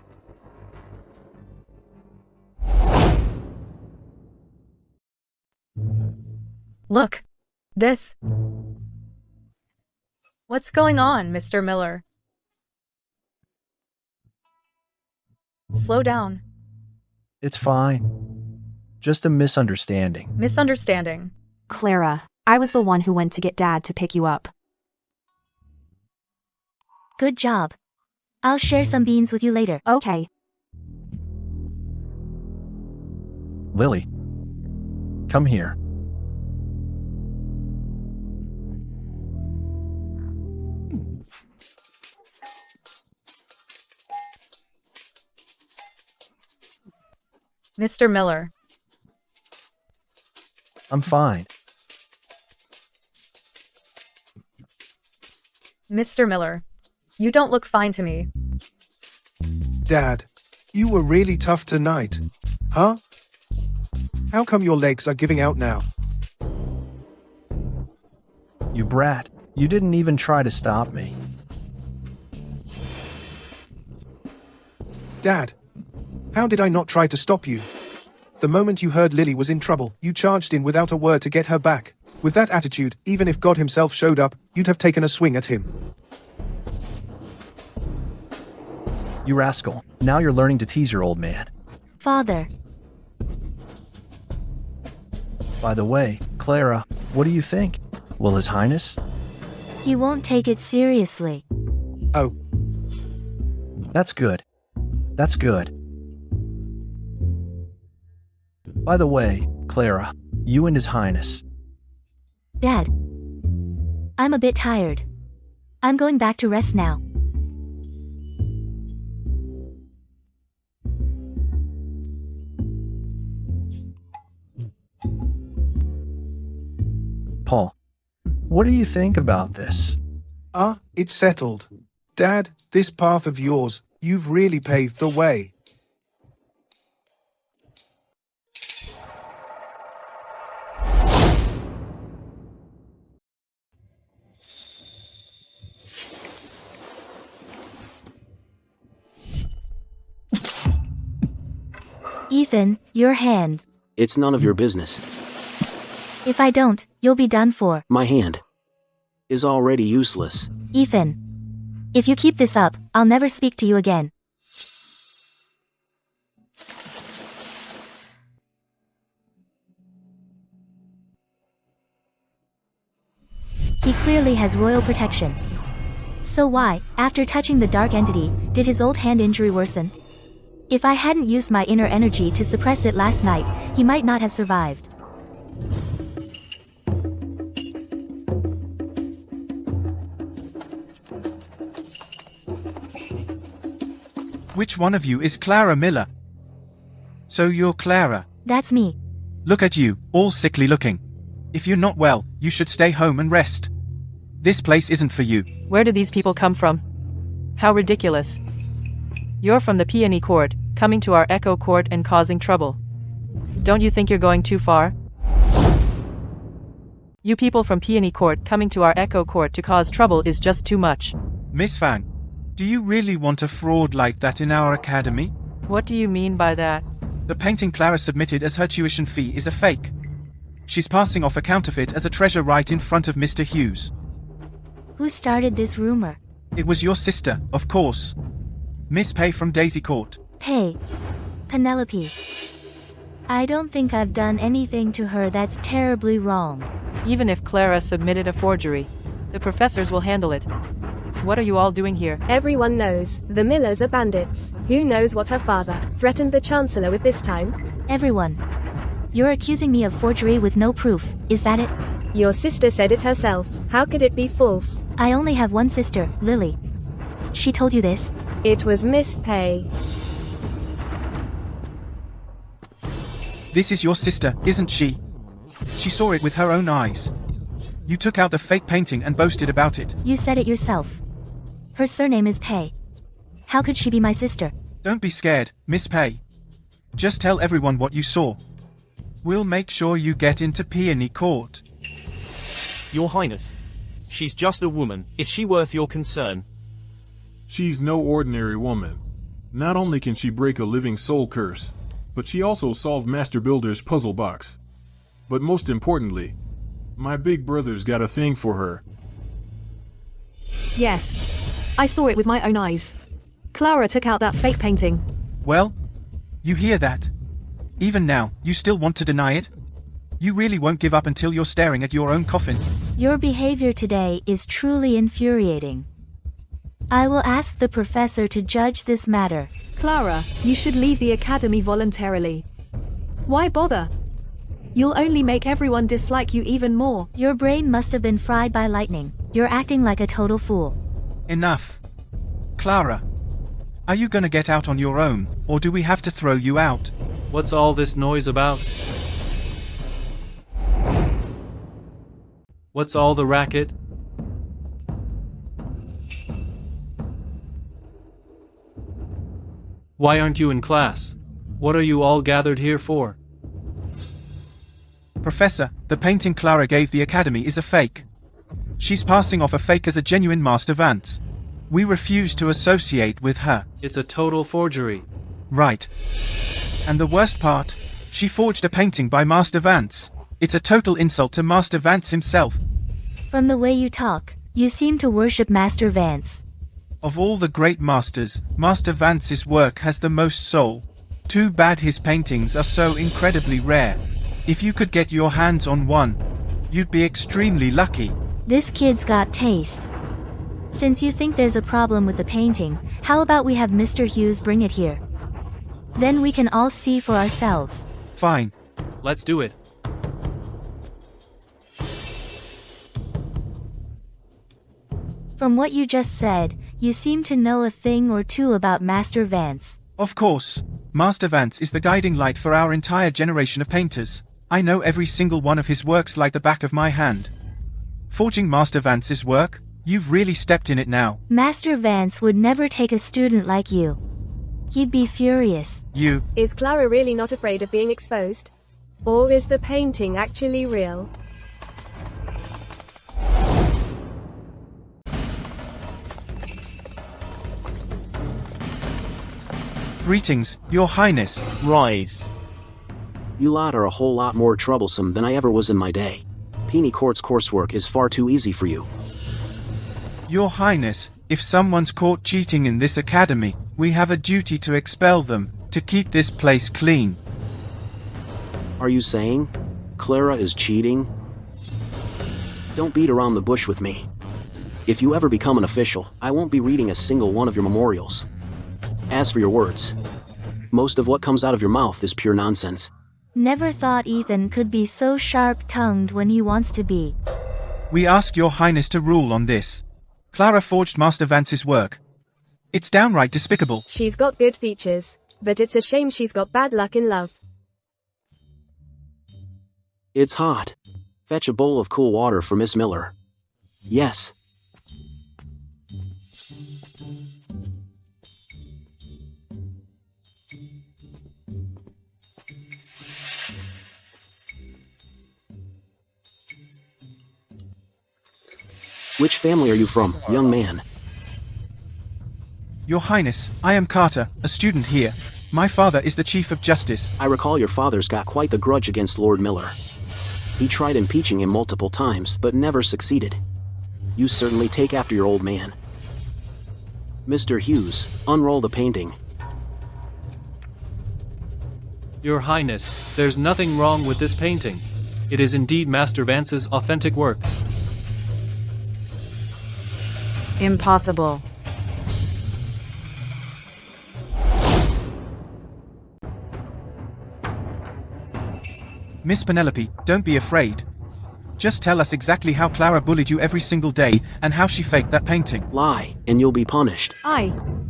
Look. This. What's going on, Mr. Miller? Slow down. It's fine. Just a misunderstanding. Misunderstanding. Clara, I was the one who went to get Dad to pick you up. Good job. I'll share some beans with you later. Okay. Lily. Come here. Mr. Miller. I'm fine. Mr. Miller, you don't look fine to me. Dad, you were really tough tonight. Huh? How come your legs are giving out now? You brat. You didn't even try to stop me. Dad, how did I not try to stop you? The moment you heard Lily was in trouble, you charged in without a word to get her back. With that attitude, even if God himself showed up, you'd have taken a swing at him. You rascal. Now you're learning to tease your old man. Father. By the way, Clara, what do you think? Will His Highness? He won't take it seriously. Oh. That's good. That's good. By the way, Clara, you and His Highness. Dad. I'm a bit tired. I'm going back to rest now. Paul, what do you think about this? It's settled. Dad, this path of yours, you've really paved the way. Ethan, your hand. It's none of your business. If I don't, you'll be done for. My hand is already useless. Ethan. If you keep this up, I'll never speak to you again. He clearly has royal protection. So why, after touching the dark entity, did his old hand injury worsen? If I hadn't used my inner energy to suppress it last night, he might not have survived. Which one of you is Clara Miller? So you're Clara. That's me. Look at you, all sickly looking. If you're not well, you should stay home and rest. This place isn't for you. Where do these people come from? How ridiculous. You're from the Peony Court, coming to our Echo Court and causing trouble. Don't you think you're going too far? You people from Peony Court coming to our Echo Court to cause trouble is just too much. Miss Fang, do you really want a fraud like that in our academy? What do you mean by that? The painting Clara submitted as her tuition fee is a fake. She's passing off a counterfeit as a treasure right in front of Mr. Hughes. Who started this rumor? It was your sister, of course. Miss Pei from Daisy Court. Pei. Penelope. I don't think I've done anything to her that's terribly wrong. Even if Clara submitted a forgery, the professors will handle it. What are you all doing here? Everyone knows, the Millers are bandits. Who knows what her father threatened the Chancellor with this time? Everyone. You're accusing me of forgery with no proof, is that it? Your sister said it herself. How could it be false? I only have one sister, Lily. She told you this? It was Miss Pei. This is your sister, isn't she? She saw it with her own eyes. You took out the fake painting and boasted about it. You said it yourself. Her surname is Pei. How could she be my sister? Don't be scared, Miss Pei. Just tell everyone what you saw. We'll make sure you get into Peony Court. Your Highness. She's just a woman. Is she worth your concern? She's no ordinary woman. Not only can she break a living soul curse, but she also solved Master Builder's puzzle box. But most importantly, my big brother's got a thing for her. Yes. I saw it with my own eyes. Clara took out that fake painting. Well, you hear that? Even now, you still want to deny it? You really won't give up until you're staring at your own coffin. Your behavior today is truly infuriating. I will ask the professor to judge this matter. Clara, you should leave the academy voluntarily. Why bother? You'll only make everyone dislike you even more. Your brain must have been fried by lightning. You're acting like a total fool. Enough. Clara, are you gonna get out on your own, or do we have to throw you out? What's all this noise about? What's all the racket? Why aren't you in class? What are you all gathered here for? Professor, the painting Clara gave the academy is a fake. She's passing off a fake as a genuine Master Vance. We refuse to associate with her. It's a total forgery. Right. And the worst part, she forged a painting by Master Vance. It's a total insult to Master Vance himself. From the way you talk, you seem to worship Master Vance. Of all the great masters, Master Vance's work has the most soul. Too bad his paintings are so incredibly rare. If you could get your hands on one, you'd be extremely lucky. This kid's got taste. Since you think there's a problem with the painting, how about we have Mr. Hughes bring it here? Then we can all see for ourselves. Fine. Let's do it. From what you just said, you seem to know a thing or two about Master Vance. Of course. Master Vance is the guiding light for our entire generation of painters. I know every single one of his works like the back of my hand. Forging Master Vance's work? You've really stepped in it now. Master Vance would never take a student like you. He'd be furious. Is Clara really not afraid of being exposed? Or is the painting actually real? Greetings, Your Highness. Rise. You lot are a whole lot more troublesome than I ever was in my day. Peony Court's coursework is far too easy for you. Your Highness, if someone's caught cheating in this academy, we have a duty to expel them, to keep this place clean. Are you saying Clara is cheating? Don't beat around the bush with me. If you ever become an official, I won't be reading a single one of your memorials. As for your words, most of what comes out of your mouth is pure nonsense. Never thought Ethan could be so sharp-tongued when he wants to be. We ask Your Highness to rule on this. Clara forged Master Vance's work. It's downright despicable. She's got good features, but it's a shame she's got bad luck in love. It's hot. Fetch a bowl of cool water for Miss Miller. Yes. Which family are you from, young man? Your Highness, I am Carter, a student here. My father is the Chief of Justice. I recall your father's got quite the grudge against Lord Miller. He tried impeaching him multiple times, but never succeeded. You certainly take after your old man. Mr. Hughes, unroll the painting. Your Highness, there's nothing wrong with this painting. It is indeed Master Vance's authentic work. Impossible. Miss Penelope, don't be afraid. Just tell us exactly how Clara bullied you every single day, and how she faked that painting. Lie, and you'll be punished.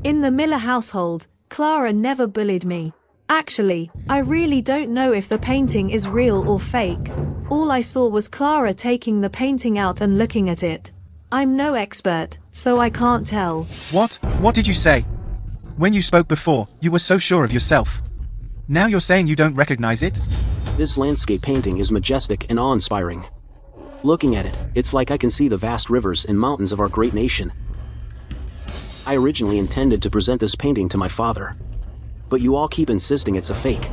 In the Miller household, Clara never bullied me. Actually, I really don't know if the painting is real or fake. All I saw was Clara taking the painting out and looking at it. I'm no expert, so I can't tell. What? What did you say? When you spoke before, you were so sure of yourself. Now you're saying you don't recognize it? This landscape painting is majestic and awe-inspiring. Looking at it, it's like I can see the vast rivers and mountains of our great nation. I originally intended to present this painting to my father, but you all keep insisting it's a fake.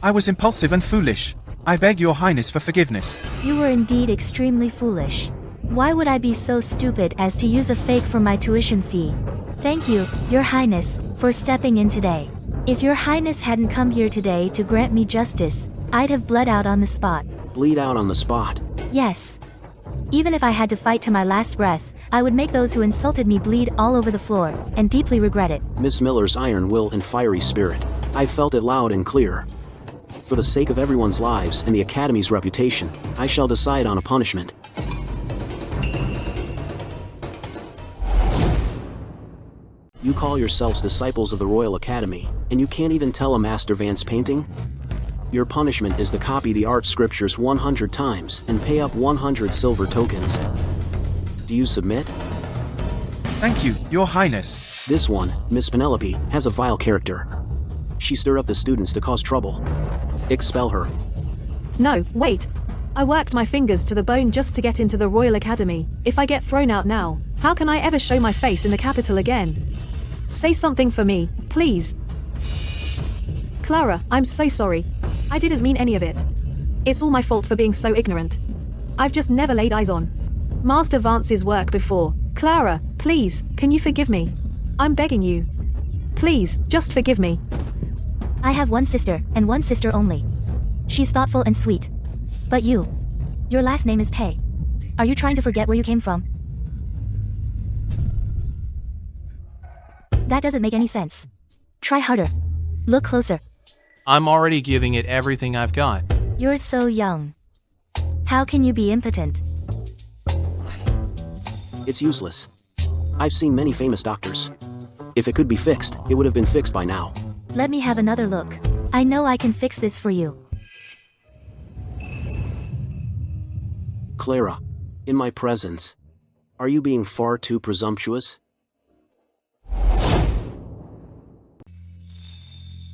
I was impulsive and foolish. I beg Your Highness for forgiveness. You were indeed extremely foolish. Why would I be so stupid as to use a fake for my tuition fee? Thank you, Your Highness, for stepping in today. If Your Highness hadn't come here today to grant me justice, I'd have bled out on the spot. Bleed out on the spot? Yes. Even if I had to fight to my last breath, I would make those who insulted me bleed all over the floor, and deeply regret it. Miss Miller's iron will and fiery spirit. I felt it loud and clear. For the sake of everyone's lives and the Academy's reputation, I shall decide on a punishment. You call yourselves disciples of the Royal Academy, and you can't even tell a Master Vance painting? Your punishment is to copy the art scriptures 100 times and pay up 100 silver tokens. Do you submit? Thank you, Your Highness. This one, Miss Penelope, has a vile character. She stirred up the students to cause trouble. Expel her. No, wait. I worked my fingers to the bone just to get into the Royal Academy. If I get thrown out now, how can I ever show my face in the capital again? Say something for me, please. Clara, I'm so sorry. I didn't mean any of it. It's all my fault for being so ignorant. I've just never laid eyes on Master Vance's work before. Clara, please, can you forgive me? I'm begging you. Please, just forgive me. I have one sister, and one sister only. She's thoughtful and sweet. But you. Your last name is Pei. Are you trying to forget where you came from? That doesn't make any sense. Try harder. Look closer. I'm already giving it everything I've got. You're so young. How can you be impotent? It's useless. I've seen many famous doctors. If it could be fixed, it would have been fixed by now. Let me have another look. I know I can fix this for you. Clara, in my presence, are you being far too presumptuous?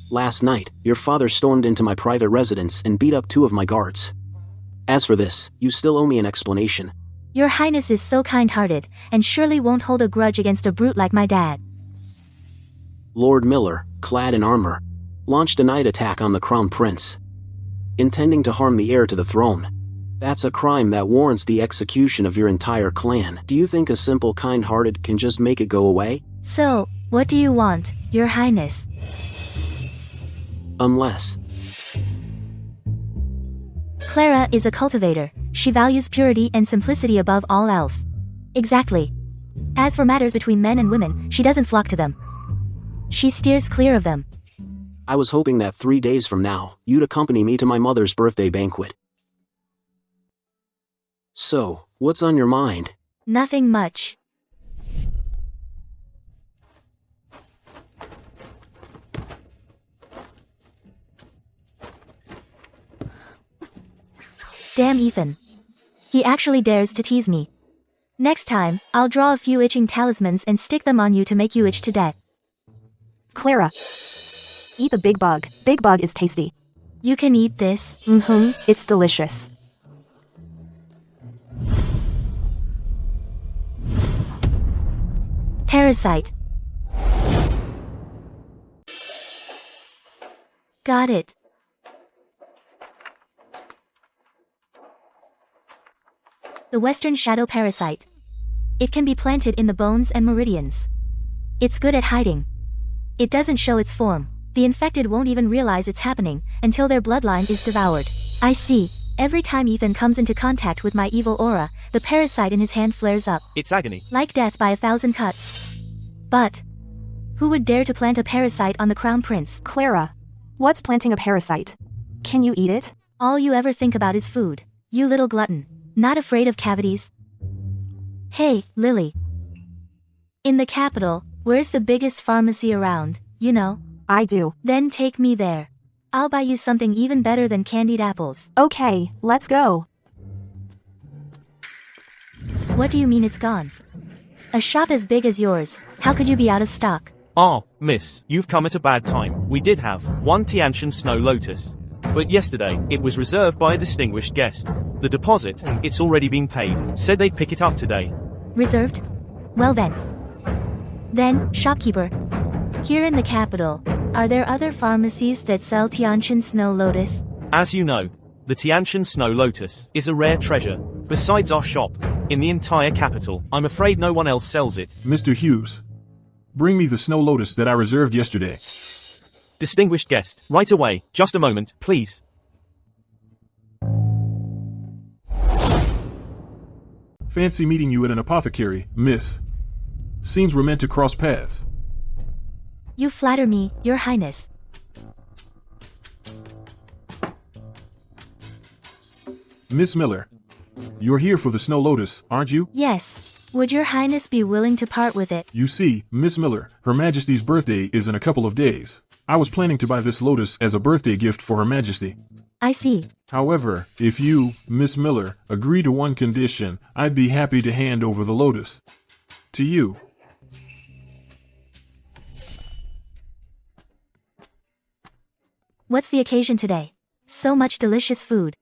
Last night, your father stormed into my private residence and beat up 2 of my guards. As for this, you still owe me an explanation. Your Highness is so kind-hearted, and surely won't hold a grudge against a brute like my dad. Lord Miller, clad in armor, launched a night attack on the Crown Prince, intending to harm the heir to the throne. That's a crime that warrants the execution of your entire clan. Do you think a simple kind-hearted can just make it go away? So, what do you want, Your Highness? Unless... Clara is a cultivator. She values purity and simplicity above all else. Exactly. As for matters between men and women, she doesn't flock to them. She steers clear of them. I was hoping that 3 days from now, you'd accompany me to my mother's birthday banquet. So, what's on your mind? Nothing much. Damn Ethan. He actually dares to tease me. Next time, I'll draw a few itching talismans and stick them on you to make you itch to death. Clara. Eat the big bug. Big bug is tasty. You can eat this. It's delicious. Parasite. Got it. The Western Shadow Parasite. It can be planted in the bones and meridians. It's good at hiding. It doesn't show its form. The infected won't even realize it's happening until their bloodline is devoured. I see. Every time Ethan comes into contact with my evil aura, the parasite in his hand flares up. It's agony. Like death by 1,000 cuts. But who would dare to plant a parasite on the Crown Prince? Clara. What's planting a parasite? Can you eat it? All you ever think about is food. You little glutton. Not afraid of cavities? Hey, Lily. In the capital, where's the biggest pharmacy around, you know? I do. Then take me there. I'll buy you something even better than candied apples. Okay, let's go. What do you mean it's gone? A shop as big as yours, how could you be out of stock? Oh, miss, you've come at a bad time. We did have one Tiantian Snow Lotus. But yesterday, it was reserved by a distinguished guest. The deposit, it's already been paid. Said they'd pick it up today. Reserved? Well then. Then, shopkeeper. Here in the capital, are there other pharmacies that sell Tiantian Snow Lotus? As you know, the Tiantian Snow Lotus is a rare treasure. Besides our shop, in the entire capital, I'm afraid no one else sells it. Mr. Hughes, bring me the Snow Lotus that I reserved yesterday. Distinguished guest, right away. Just a moment, please. Fancy meeting you at an apothecary, miss. Seems we're meant to cross paths. You flatter me, Your Highness. Miss Miller, you're here for the Snow Lotus, aren't you? Yes. Would Your Highness be willing to part with it? You see, Miss Miller, Her Majesty's birthday is in a couple of days. I was planning to buy this lotus as a birthday gift for Her Majesty. I see. However, if you, Miss Miller, agree to one condition, I'd be happy to hand over the lotus. To you. What's the occasion today? So much delicious food.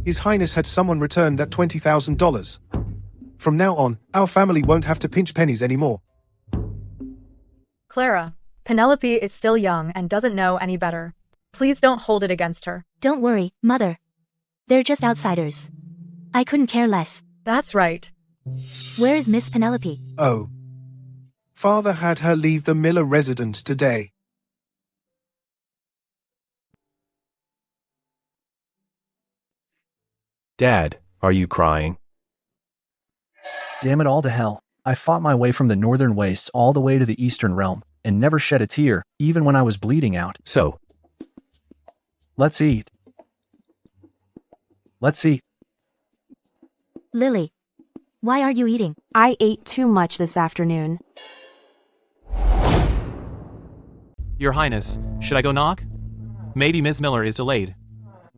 His Highness had someone return that $20,000. From now on, our family won't have to pinch pennies anymore. Clara, Penelope is still young and doesn't know any better. Please don't hold it against her. Don't worry, Mother. They're just outsiders. I couldn't care less. That's right. Where is Miss Penelope? Oh. Father had her leave the Miller residence today. Dad, are you crying? Damn it all to hell. I fought my way from the northern wastes all the way to the eastern realm, and never shed a tear, even when I was bleeding out. So, let's eat. Let's eat. Lily, why aren't you eating? I ate too much this afternoon. Your Highness, should I go knock? Maybe Miss Miller is delayed.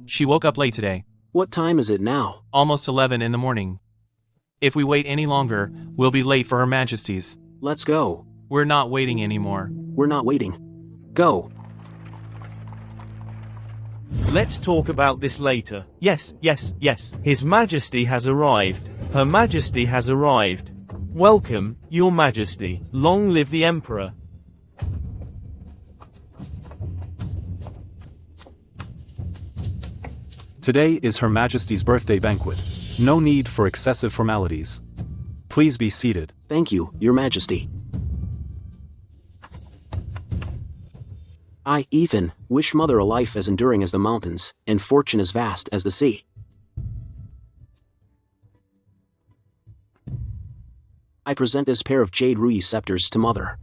She woke up late today. What time is it now? Almost 11 in the morning. If we wait any longer, we'll be late for Her Majesty's. Let's go. We're not waiting anymore. We're not waiting. Go. Let's talk about this later. Yes, yes, yes. His Majesty has arrived. Her Majesty has arrived. Welcome, Your Majesty. Long live the Emperor. Today is Her Majesty's birthday banquet. No need for excessive formalities. Please be seated. Thank you, Your Majesty. I, Ethan, wish Mother a life as enduring as the mountains, and fortune as vast as the sea. I present this pair of jade ruby scepters to Mother.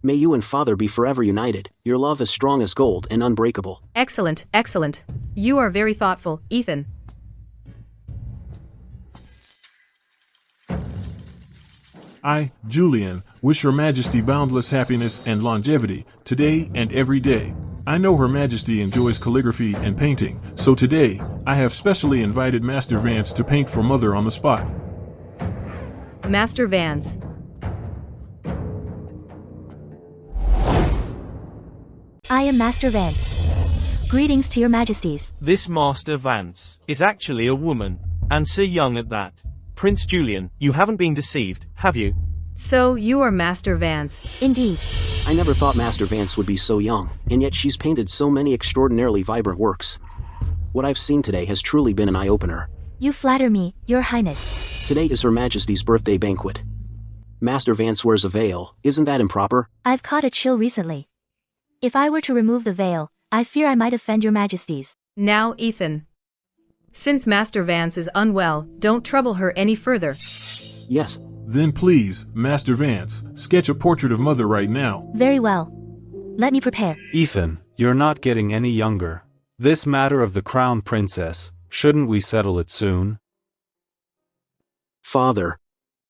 May you and Father be forever united, your love as strong as gold and unbreakable. Excellent, excellent. You are very thoughtful, Ethan. I, Julian, wish Her Majesty boundless happiness and longevity, today and every day. I know Her Majesty enjoys calligraphy and painting, so today, I have specially invited Master Vance to paint for Mother on the spot. Master Vance. I am Master Vance. Greetings to your majesties. This Master Vance is actually a woman, and so young at that. Prince Julian, you haven't been deceived, have you? So you are Master Vance. Indeed. I never thought Master Vance would be so young, and yet she's painted so many extraordinarily vibrant works. What I've seen today has truly been an eye-opener. You flatter me, Your Highness. Today is Her Majesty's birthday banquet. Master Vance wears a veil, isn't that improper? I've caught a chill recently. If I were to remove the veil, I fear I might offend your majesties. Now, Ethan. Since Master Vance is unwell, don't trouble her any further. Yes. Then please, Master Vance, sketch a portrait of Mother right now. Very well. Let me prepare. Ethan, you're not getting any younger. This matter of the crown princess, shouldn't we settle it soon? Father,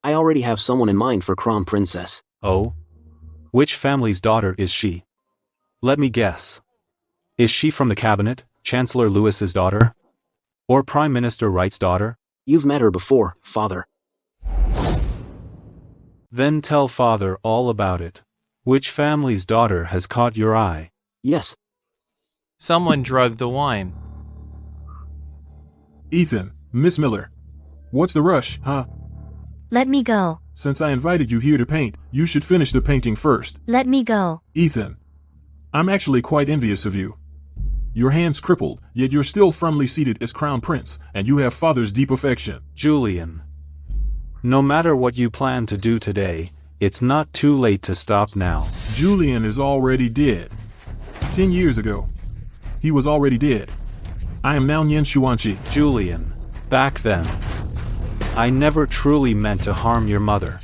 I already have someone in mind for crown princess. Oh? Which family's daughter is she? Let me guess. Is she from the cabinet, Chancellor Lewis's daughter? Or Prime Minister Wright's daughter? You've met her before, Father. Then tell Father all about it. Which family's daughter has caught your eye? Yes. Someone drugged the wine. Ethan, Miss Miller. What's the rush, huh? Let me go. Since I invited you here to paint, you should finish the painting first. Let me go. Ethan, I'm actually quite envious of you. Your hand's crippled, yet you're still firmly seated as Crown Prince, and you have Father's deep affection. Julian, no matter what you plan to do today, it's not too late to stop now. Julian is already dead. 10 years ago. He was already dead. I am now Nien Shuanchi. Julian, back then, I never truly meant to harm your mother.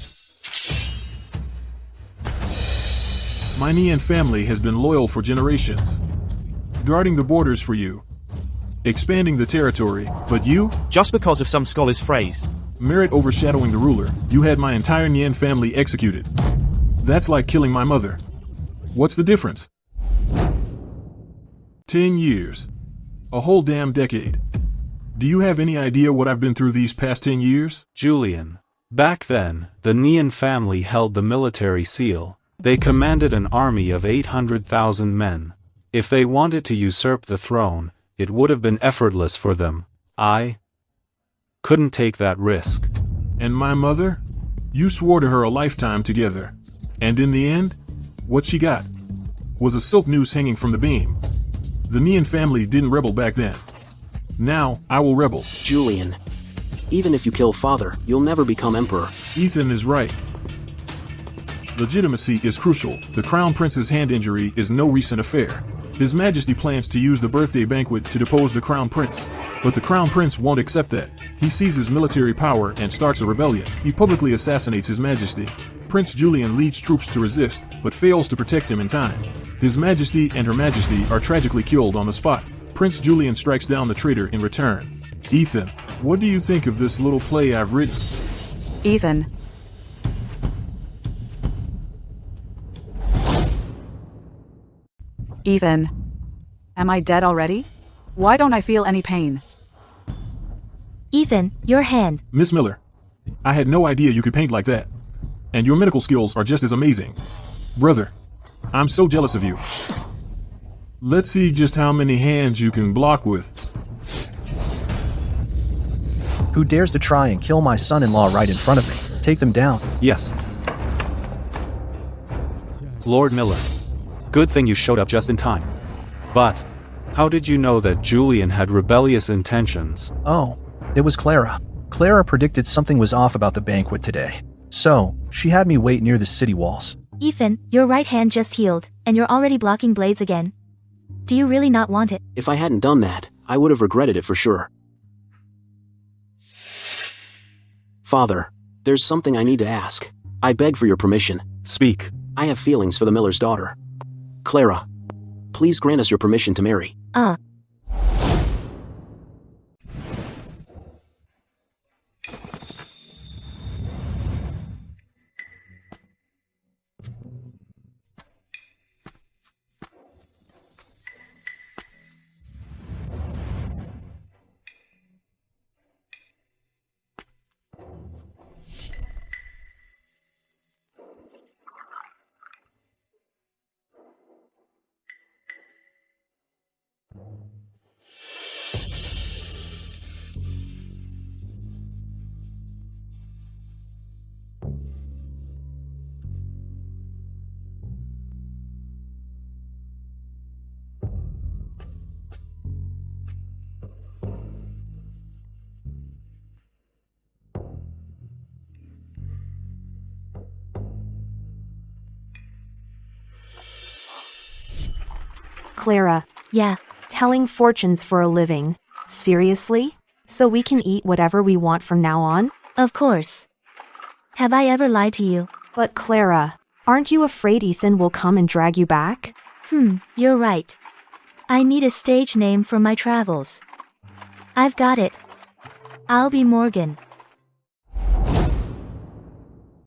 My Nien family has been loyal for generations. Guarding the borders for you. Expanding the territory, but you? Just because of some scholar's phrase. Merit overshadowing the ruler, you had my entire Nien family executed. That's like killing my mother. What's the difference? 10 years. A whole damn decade. Do you have any idea what I've been through these past 10 years? Julian, back then, the Nien family held the military seal. They commanded an army of 800,000 men. If they wanted to usurp the throne, it would have been effortless for them. I couldn't take that risk. And my mother? You swore to her a lifetime together. And in the end, what she got was a silk noose hanging from the beam. The Nien family didn't rebel back then. Now, I will rebel. Julian, even if you kill Father, you'll never become Emperor. Ethan is right. Legitimacy is crucial. The Crown Prince's hand injury is no recent affair. His Majesty plans to use the birthday banquet to depose the Crown Prince. But the Crown Prince won't accept that. He seizes military power and starts a rebellion. He publicly assassinates His Majesty. Prince Julian leads troops to resist, but fails to protect him in time. His Majesty and Her Majesty are tragically killed on the spot. Prince Julian strikes down the traitor in return. Ethan, what do you think of this little play I've written? Ethan. Ethan. Am I dead already? Why don't I feel any pain? Ethan, your hand. Miss Miller, I had no idea you could paint like that. And your medical skills are just as amazing. Brother, I'm so jealous of you. Let's see just how many hands you can block with. Who dares to try and kill my son-in-law right in front of me? Take them down. Yes. Lord Miller. Good thing you showed up just in time. But, how did you know that Julian had rebellious intentions? Oh, it was Clara. Clara predicted something was off about the banquet today. So, she had me wait near the city walls. Ethan, your right hand just healed, and you're already blocking blades again. Do you really not want it? If I hadn't done that, I would have regretted it for sure. Father, there's something I need to ask. I beg for your permission. Speak. I have feelings for the miller's daughter. Clara, please grant us your permission to marry. Clara. Yeah. Telling fortunes for a living. Seriously? So we can eat whatever we want from now on? Of course. Have I ever lied to you? But Clara, aren't you afraid Ethan will come and drag you back? You're right. I need a stage name for my travels. I've got it. I'll be Morgan.